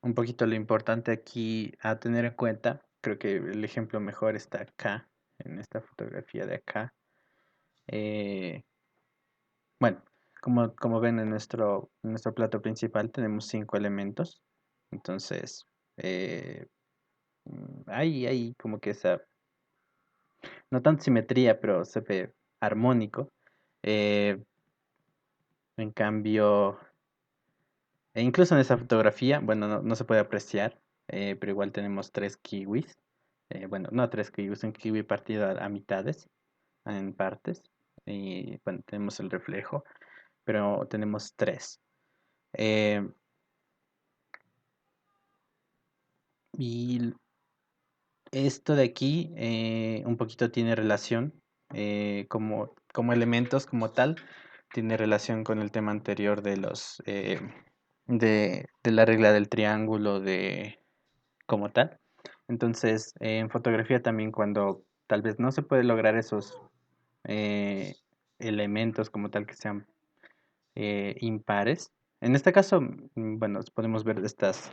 un poquito lo importante aquí a tener en cuenta, creo que el ejemplo mejor está acá, en esta fotografía de acá. Eh, bueno, como ven en nuestro plato principal tenemos cinco elementos, entonces eh, hay como que esa, no tanto simetría, pero se ve armónico. Eh, en cambio, incluso en esa fotografía, bueno, no se puede apreciar, pero igual tenemos tres kiwis. Bueno, no tres kiwis, un kiwi partido a mitades, en partes. Y bueno, tenemos el reflejo, pero tenemos tres. Eh, y esto de aquí un poquito tiene relación, como elementos como tal, tiene relación con el tema anterior de de la regla del triángulo como tal. Entonces, en fotografía también cuando tal vez no se puede lograr esos eh, elementos como tal que sean impares. En este caso, bueno, podemos ver estas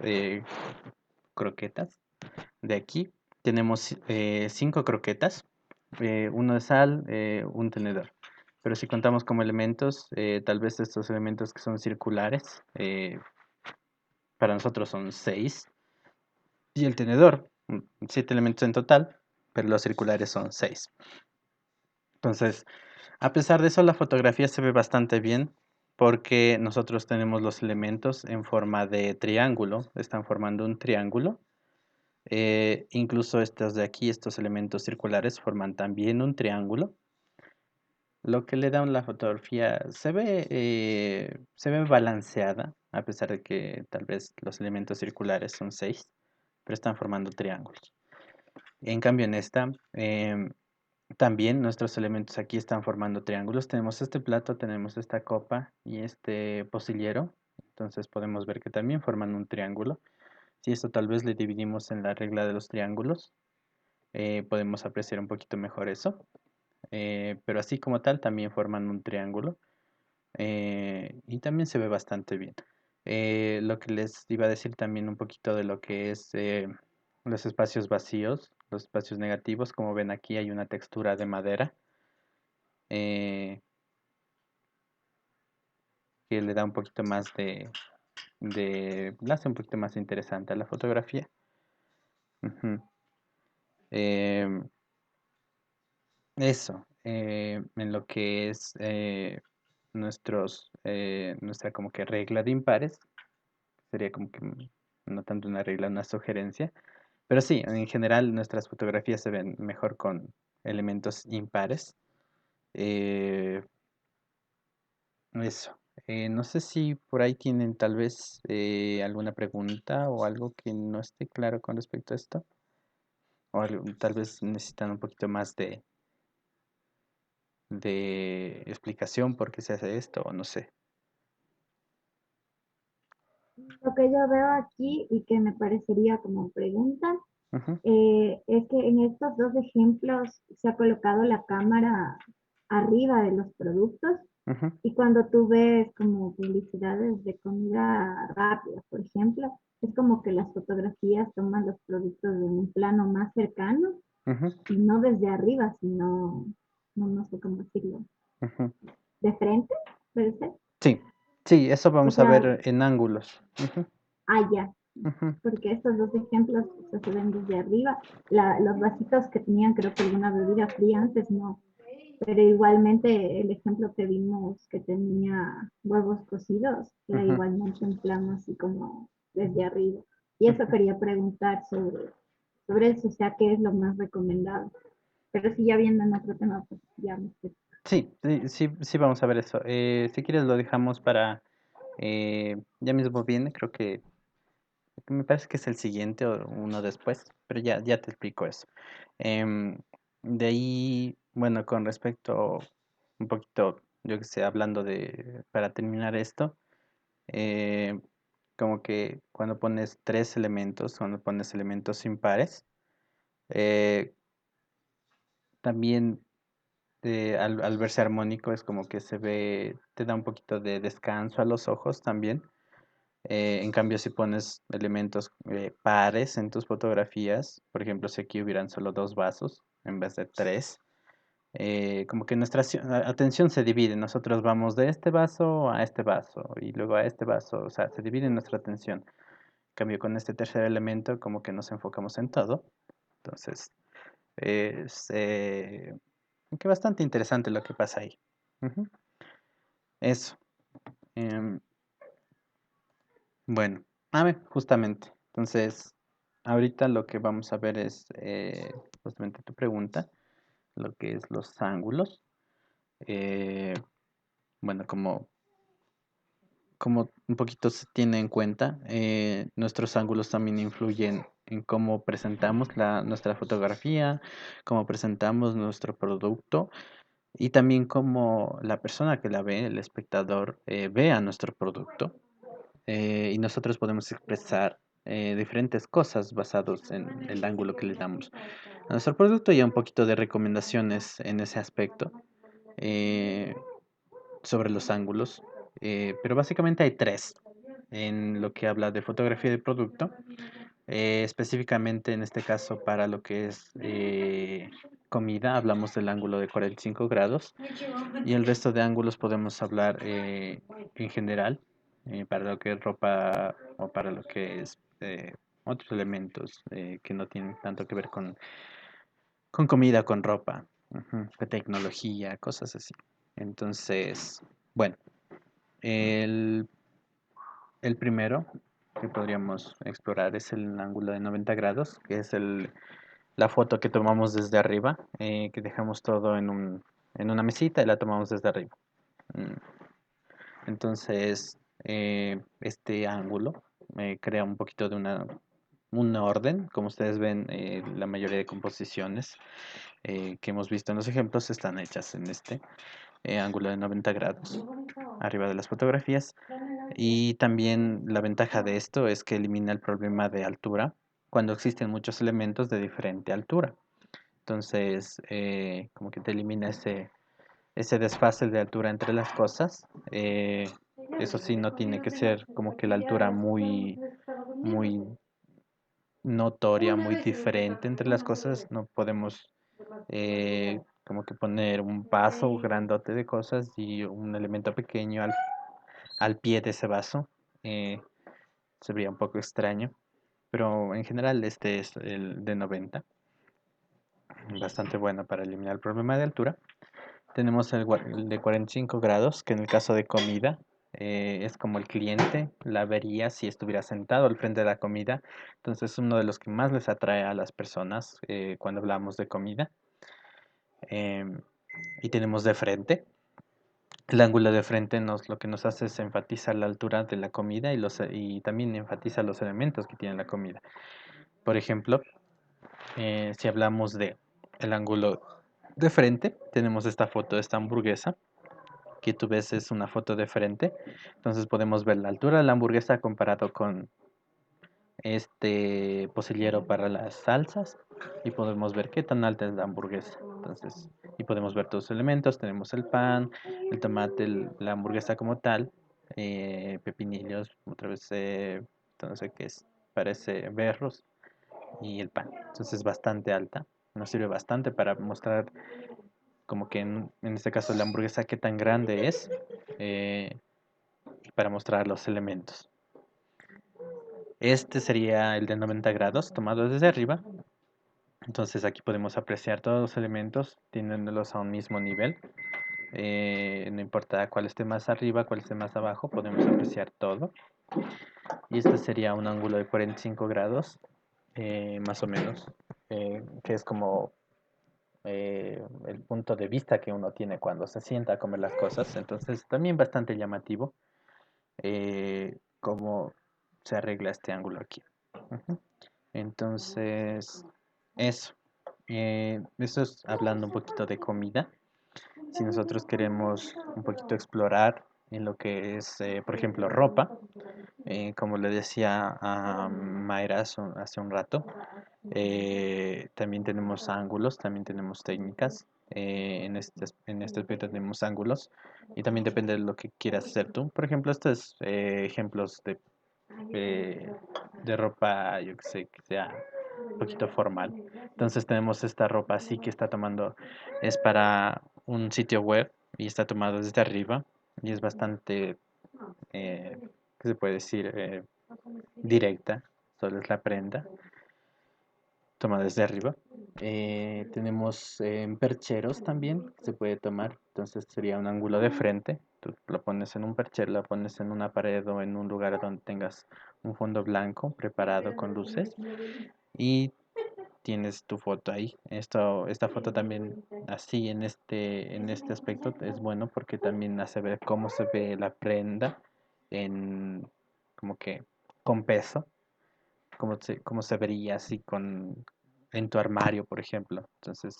croquetas de aquí. Tenemos cinco croquetas, uno de sal, un tenedor. Pero si contamos como elementos, tal vez estos elementos que son circulares, para nosotros son seis. Y el tenedor, siete elementos en total, pero los circulares son seis. Entonces, a pesar de eso, la fotografía se ve bastante bien porque nosotros tenemos los elementos en forma de triángulo, están formando un triángulo. Incluso estos de aquí, estos elementos circulares, forman también un triángulo. Lo que le da a la fotografía se ve balanceada, a pesar de que tal vez los elementos circulares son seis, pero están formando triángulos. En cambio, en esta, también nuestros elementos aquí están formando triángulos. Tenemos este plato, tenemos esta copa y este pocillero. Entonces podemos ver que también forman un triángulo. Si esto tal vez le dividimos en la regla de los triángulos, podemos apreciar un poquito mejor eso. Pero así como tal, también forman un triángulo. Y también se ve bastante bien. Lo que les iba a decir también un poquito de lo que es los espacios vacíos, los espacios negativos. Como ven aquí hay una textura de madera eh, que le da un poquito más la hace un poquito más interesante a la fotografía. Ujú. Em, Eso, en lo que es nuestra como que regla de impares, sería como que no tanto una regla, una sugerencia, pero sí, en general nuestras fotografías se ven mejor con elementos impares. Eh, Eso. No sé si por ahí tienen tal vez alguna pregunta o algo que no esté claro con respecto a esto, o tal vez necesitan un poquito más de explicación por qué se hace esto, o no sé. Lo que yo veo aquí y que me parecería como pregunta Ujú, es que en estos dos ejemplos se ha colocado la cámara arriba de los productos ujú, y cuando tú ves como publicidades de comida rápida, por ejemplo, es como que las fotografías toman los productos en un plano más cercano ujú, y no desde arriba, sino, no sé cómo decirlo, ujú. de frente, puede ser. Sí, sí, eso O vamos a sea, ver en ángulos. Ujú, allá, ujú, porque estos dos ejemplos se ven desde arriba. Los vasitos que tenían, creo que alguna bebida fría antes, no. Pero igualmente el ejemplo que vimos que tenía huevos cocidos era ujú, igualmente en plano así como desde arriba. Y eso ujú. quería preguntar sobre eso, o sea, ¿qué es lo más recomendado? Pero si ya viendo en otro tema, pues ya me sé. Sí, sí, sí, sí, vamos a ver eso. Si quieres lo dejamos para ya mismo viene, creo que me parece que es el siguiente o uno después, pero ya te explico eso. Em, de ahí, bueno, con respecto un poquito, yo que sé, hablando para terminar esto, eh, como que cuando pones tres elementos, cuando pones elementos impares, eh, también al verse armónico es como que se ve, te da un poquito de descanso a los ojos también. En cambio, si pones elementos pares en tus fotografías, por ejemplo, si aquí hubieran solo dos vasos en vez de tres, como que nuestra atención se divide. Nosotros vamos de este vaso a este vaso y luego a este vaso, o sea, se divide nuestra atención. En cambio, con este tercer elemento, como que nos enfocamos en todo. Entonces, es que bastante interesante lo que pasa ahí. Ujú. Eso. Em, Bueno, a ver, justamente. Entonces, ahorita lo que vamos a ver es justamente tu pregunta, lo que es los ángulos. Eh, bueno, como un poquito se tiene en cuenta, nuestros ángulos también influyen en cómo presentamos nuestra fotografía, cómo presentamos nuestro producto y también cómo la persona que la ve, el espectador, ve a nuestro producto. Y nosotros podemos expresar diferentes cosas basados en el ángulo que le damos a nuestro producto y un poquito de recomendaciones en ese aspecto eh, sobre los ángulos. Pero básicamente hay tres en lo que habla de fotografía de producto, específicamente en este caso para lo que es comida, hablamos del ángulo de 45 grados y el resto de ángulos podemos hablar en general para lo que es ropa o para lo que es otros elementos que no tienen tanto que ver con comida, con ropa, ujú, con tecnología, cosas así. Entonces, bueno, el, el primero que podríamos explorar es el ángulo de 90 grados, que es la foto que tomamos desde arriba, que dejamos todo en una mesita y la tomamos desde arriba. Mm, Entonces, este ángulo crea un poquito de un orden. Como ustedes ven, la mayoría de composiciones que hemos visto en los ejemplos están hechas en este ángulo de 90 grados arriba de las fotografías. Y también la ventaja de esto es que elimina el problema de altura cuando existen muchos elementos de diferente altura. Entonces, como que te elimina ese desfase de altura entre las cosas. Eso sí, no tiene que ser como que la altura muy notoria, muy diferente entre las cosas. No podemos como que poner un vaso grandote de cosas y un elemento pequeño al pie de ese vaso. eh, Se vería un poco extraño, pero en general este es el de 90, bastante bueno para eliminar el problema de altura. Tenemos el de 45 grados, que en el caso de comida es como el cliente la vería si estuviera sentado al frente de la comida. Entonces es uno de los que más les atrae a las personas cuando hablamos de comida. Em, y tenemos de frente. El ángulo de frente lo que nos hace es enfatizar la altura de la comida y también enfatiza los elementos que tiene la comida. Por ejemplo, si hablamos de el ángulo de frente, tenemos esta foto de esta hamburguesa que tú ves es una foto de frente. Entonces podemos ver la altura de la hamburguesa comparado con este pocillero para las salsas y podemos ver qué tan alta es la hamburguesa. Entonces, y podemos ver todos los elementos. Tenemos el pan, el tomate, la hamburguesa como tal, pepinillos, otra vez, no sé qué es, parece berros y el pan. Entonces es bastante alta. Nos sirve bastante para mostrar como que en este caso la hamburguesa qué tan grande es eh, para mostrar los elementos. Este sería el de 90 grados tomado desde arriba. Entonces aquí podemos apreciar todos los elementos teniéndolos a un mismo nivel. No importa cuál esté más arriba, cuál esté más abajo, podemos apreciar todo. Y este sería un ángulo de 45 grados, más o menos, que es como el punto de vista que uno tiene cuando se sienta a comer las cosas. Entonces también bastante llamativo cómo se arregla este ángulo aquí. Ujú. Entonces, eso. Eso es hablando un poquito de comida. Si nosotros queremos un poquito explorar en lo que es, por ejemplo, ropa, como le decía a Mayra hace un rato, también tenemos ángulos, también tenemos técnicas. En este aspecto tenemos ángulos y también depende de lo que quieras hacer tú. Por ejemplo, estos ejemplos eh, de ropa, yo que sé, que sea un poquito formal. Entonces tenemos esta ropa así que está tomando, es para un sitio web y está tomado desde arriba y es bastante, ¿qué se puede decir? Directa, solo es la prenda, toma desde arriba. Tenemos percheros también, que se puede tomar, entonces sería un ángulo de frente. Tú lo pones en un perchero, lo pones en una pared o en un lugar donde tengas un fondo blanco preparado con luces y tienes tu foto ahí. Esta foto también así en este aspecto es bueno porque también hace ver cómo se ve la prenda en como que con peso, cómo se vería así en tu armario, por ejemplo. Entonces,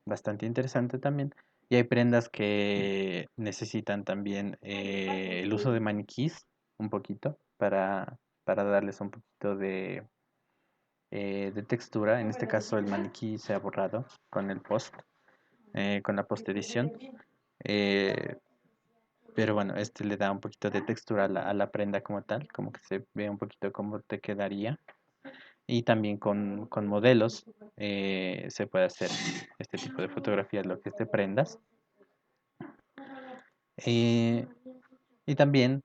bastante interesante también. Y hay prendas que necesitan también el uso de maniquís un poquito para darles un poquito de textura. En este caso el maniquí se ha borrado con el post, con la post edición. Eh, pero bueno, este le da un poquito de textura a la prenda como tal, como que se ve un poquito cómo te quedaría. Y también con modelos se puede hacer este tipo de fotografías, lo que es de prendas. Eh, y también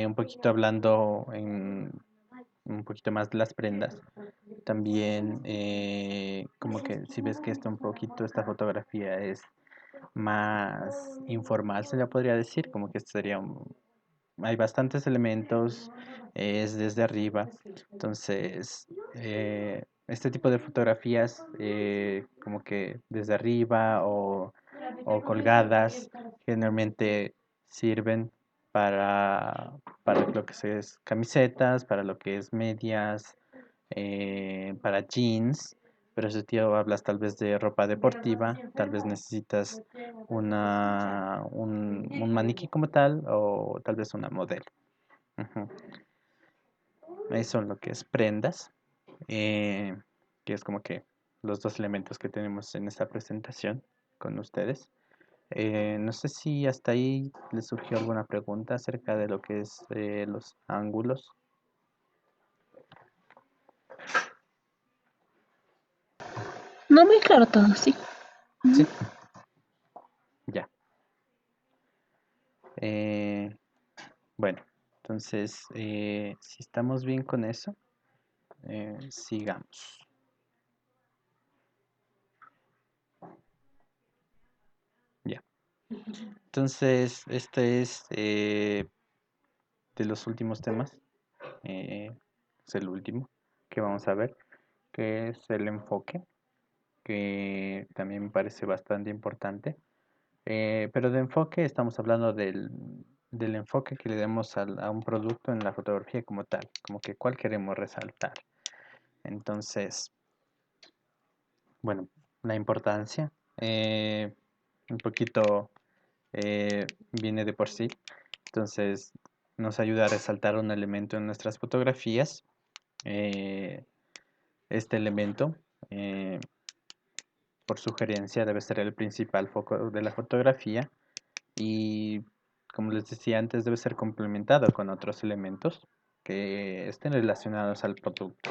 un poquito hablando un poquito más de las prendas. También como que si ves que un poquito esta fotografía es más informal, se le podría decir, como que sería hay bastantes elementos, es desde arriba, entonces este tipo de fotografías como que desde arriba o colgadas generalmente sirven para lo que es camisetas, para lo que es medias, para jeans, pero si tío hablas tal vez de ropa deportiva, tal vez necesitas un maniquí como tal o tal vez una modelo. Ujú. Eso son lo que es prendas, eh, que es como que los dos elementos que tenemos en esta presentación con ustedes. No sé si hasta ahí les surgió alguna pregunta acerca de lo que es los ángulos. No muy claro todo, sí. Sí, ya. Eh, Bueno, entonces, si estamos bien con eso, sigamos. Ya. Entonces, este es de los últimos temas. Es el último que vamos a ver, que es el enfoque, que también me parece bastante importante. Pero de enfoque estamos hablando del enfoque que le demos a un producto en la fotografía como tal, como que cuál queremos resaltar. Entonces, bueno, la importancia, un poquito viene de por sí. Entonces, nos ayuda a resaltar un elemento en nuestras fotografías. Eh, este elemento, eh, por sugerencia, debe ser el principal foco de la fotografía y, como les decía antes, debe ser complementado con otros elementos que estén relacionados al producto.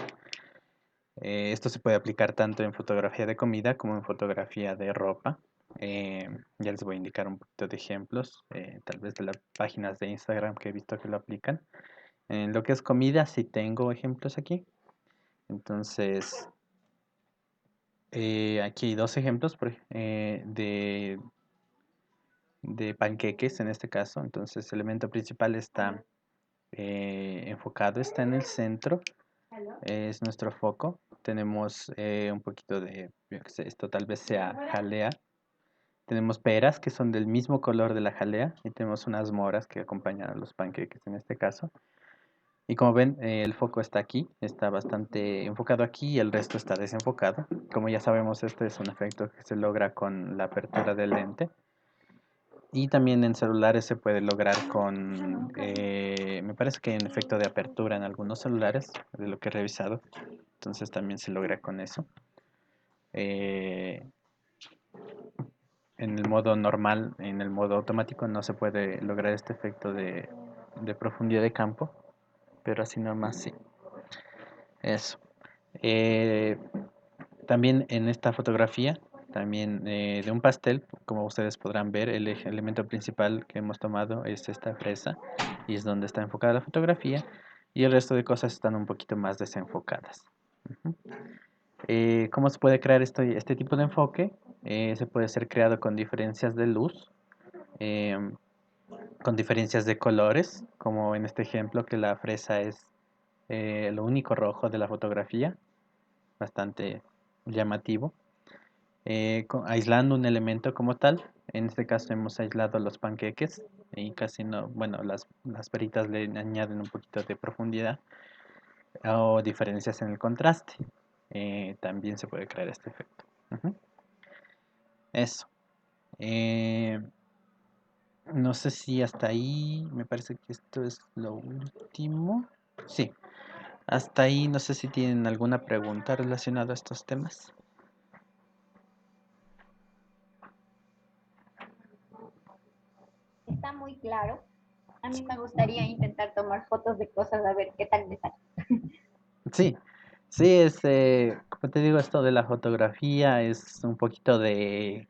Esto se puede aplicar tanto en fotografía de comida como en fotografía de ropa. Ya les voy a indicar un poquito de ejemplos, tal vez de las páginas de Instagram que he visto que lo aplican. En lo que es comida, sí tengo ejemplos aquí. Entonces, aquí hay dos ejemplos de panqueques en este caso. Entonces, el elemento principal está enfocado, está en el centro, es nuestro foco. Tenemos un poquito de, yo qué sé, esto tal vez sea jalea. Tenemos peras que son del mismo color de la jalea y tenemos unas moras que acompañan a los panqueques en este caso. Y como ven, el foco está aquí, está bastante enfocado aquí y el resto está desenfocado. Como ya sabemos, este es un efecto que se logra con la apertura del lente. Y también en celulares se puede lograr con, me parece que en efecto de apertura en algunos celulares, de lo que he revisado. Entonces también se logra con eso. Eh, en el modo normal, en el modo automático, no se puede lograr este efecto de profundidad de campo, pero así nomás sí. Eso. Eh, También en esta fotografía, también de un pastel, como ustedes podrán ver, el elemento principal que hemos tomado es esta fresa y es donde está enfocada la fotografía y el resto de cosas están un poquito más desenfocadas. Ujú. ¿Cómo se puede crear este tipo de enfoque? Se puede ser creado con diferencias de luz, em, con diferencias de colores, como en este ejemplo que la fresa es lo único rojo de la fotografía, bastante llamativo. Aislando un elemento como tal. En este caso hemos aislado los panqueques y casi no, bueno, las peritas le añaden un poquito de profundidad o diferencias en el contraste. También se puede crear este efecto. Ujú. Eso. Eh, no sé si hasta ahí, me parece que esto es lo último. Sí, hasta ahí no sé si tienen alguna pregunta relacionada a estos temas. Está muy claro. A mí me gustaría intentar tomar fotos de cosas a ver qué tal me sale. Sí, sí, como te digo, esto de la fotografía es un poquito de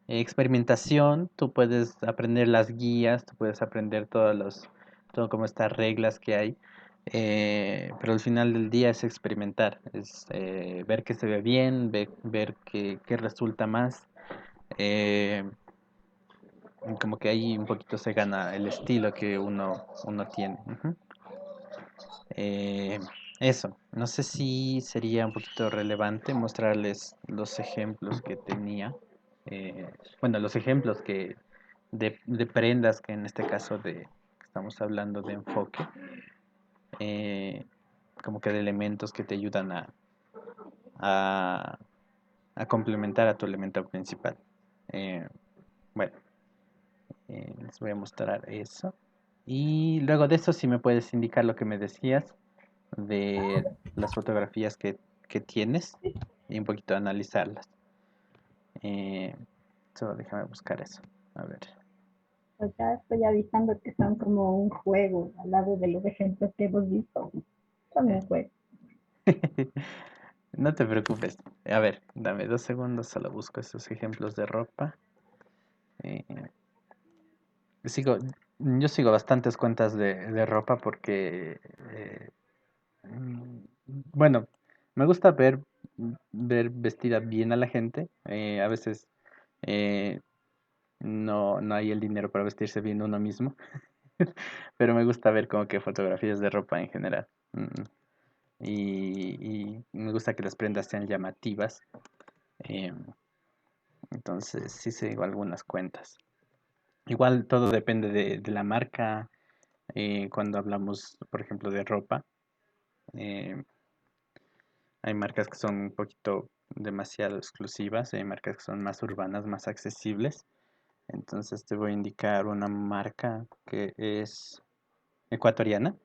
experimentación. Tú puedes aprender las guías, tú puedes aprender todo como estas reglas que hay, pero al final del día es experimentar, es ver qué se ve bien, ver qué resulta más. eh, Como que ahí un poquito se gana el estilo que uno tiene. Ujú. Eh, Eso, no sé si sería un poquito relevante mostrarles los ejemplos que tenía. Bueno, los ejemplos de prendas que en este caso estamos hablando de enfoque, eh, como que de elementos que te ayudan a, a complementar a tu elemento principal. Eh, bueno, les voy a mostrar eso. Y luego de eso, si me puedes indicar lo que me decías de las fotografías que tienes y un poquito analizarlas. Eh, Solo déjame buscar eso. A ver. Acá estoy avisando que son como un juego al lado de los ejemplos que hemos visto. Son un juego. No te preocupes. A ver, dame 2 segundos, solo busco esos ejemplos de ropa. Eh, sigo, Yo sigo bastantes cuentas de ropa porque, bueno, me gusta ver vestida bien a la gente. A veces eh, no hay el dinero para vestirse bien uno mismo, pero me gusta ver como que fotografías de ropa en general. Y me gusta que las prendas sean llamativas. em, entonces sí sigo algunas cuentas. Igual todo depende de la marca. Cuando hablamos, por ejemplo, de ropa, eh, hay marcas que son un poquito demasiado exclusivas, hay marcas que son más urbanas, más accesibles. Entonces te voy a indicar una marca que es ecuatoriana,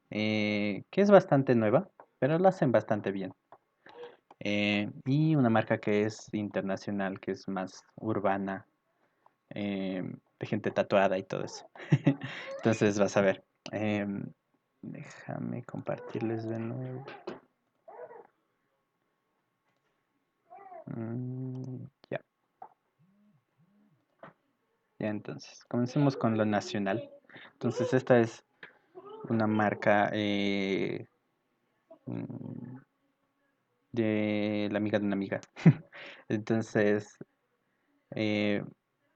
que es bastante nueva, pero lo hacen bastante bien. Y una marca que es internacional, que es más urbana, de gente tatuada y todo eso. Entonces vas a ver. em, Déjame compartirles de nuevo. Ya, ya entonces. Comencemos con lo nacional. Entonces esta es una marca mm, de la amiga de una amiga. Entonces, eh,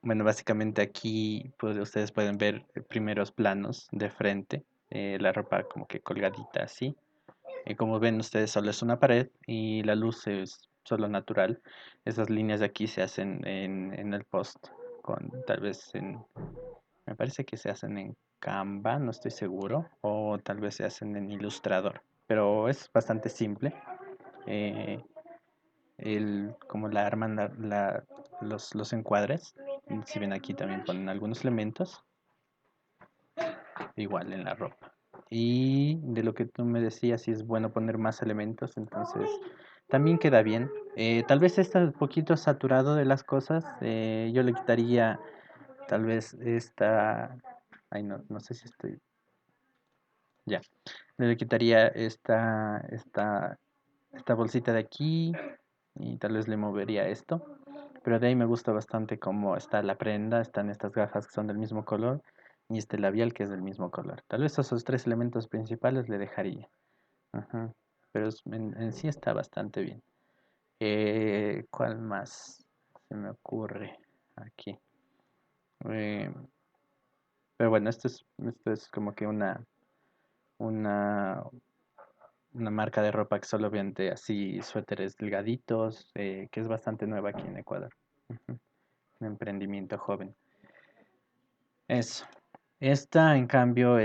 bueno, básicamente aquí pues, ustedes pueden ver primeros planos de frente, la ropa como que colgadita así. Como ven ustedes, solo es una pared y la luz es solo natural. Esas líneas de aquí se hacen en el post, con tal vez me parece que se hacen en Canva, no estoy seguro, o tal vez se hacen en Illustrator, pero es bastante simple. eh, Como la arman los encuadres. Si ven aquí también ponen algunos elementos, igual en la ropa. Y de lo que tú me decías, si es bueno poner más elementos, entonces también queda bien. Tal vez está un poquito saturado de las cosas. Yo le quitaría tal vez esta... Ay, no sé si estoy... Ya. Le quitaría esta bolsita de aquí y tal vez le movería esto. Pero de ahí me gusta bastante cómo está la prenda, están estas gafas que son del mismo color y este labial que es del mismo color. Tal vez esos tres elementos principales le dejaría. Ajá. Pero en sí está bastante bien. ¿Cuál más se me ocurre aquí? Eh, pero bueno, esto es como que una, una marca de ropa que solo vende así suéteres delgaditos, que es bastante nueva aquí en Ecuador. Ujú. Un emprendimiento joven. Eso. Esta, en cambio,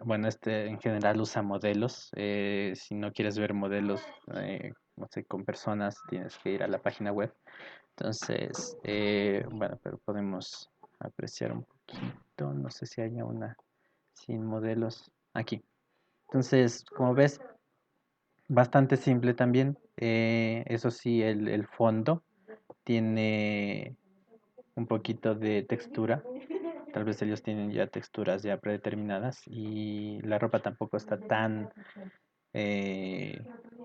bueno, en general usa modelos. Si no quieres ver modelos, no sé, con personas, tienes que ir a la página web. Entonces, bueno, pero podemos apreciar un poquito. No sé si haya una sin modelos aquí. Entonces, como ves, bastante simple también. Eso sí, el fondo tiene un poquito de textura. Tal vez ellos tienen ya texturas ya predeterminadas y la ropa tampoco está tan eh,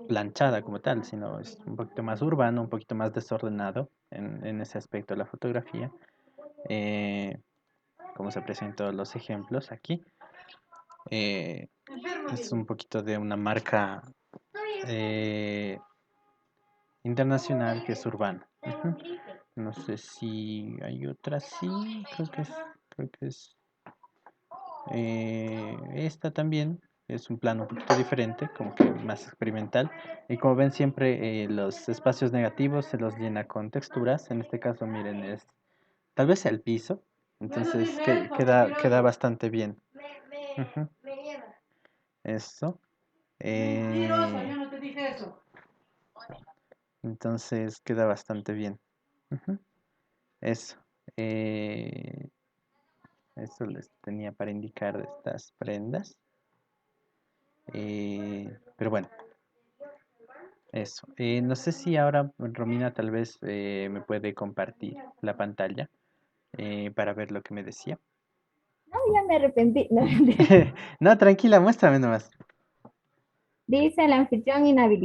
planchada como tal, sino es un poquito más urbano, un poquito más desordenado en ese aspecto de la fotografía, eh, como se aprecia en todos los ejemplos aquí. Eh, es un poquito de una marca eh, internacional que es urbana. Ujú. No sé si hay otra, sí, creo que es esta también. Es un plano un poquito diferente, como que más experimental. Y como ven siempre los espacios negativos se los llena con texturas. En este caso, miren, es tal vez el piso. Entonces queda bastante bien. Ujú. Eso. Eh, entonces queda bastante bien. Ujú. Eso. Eh, Eso les tenía para indicar de estas prendas. Pero bueno, eso. No sé si ahora Romina tal vez me puede compartir la pantalla para ver lo que me decía. No, ya me arrepentí. No, mentira. No, tranquila, muéstrame nomás. Dice el anfitrión inhabilitado.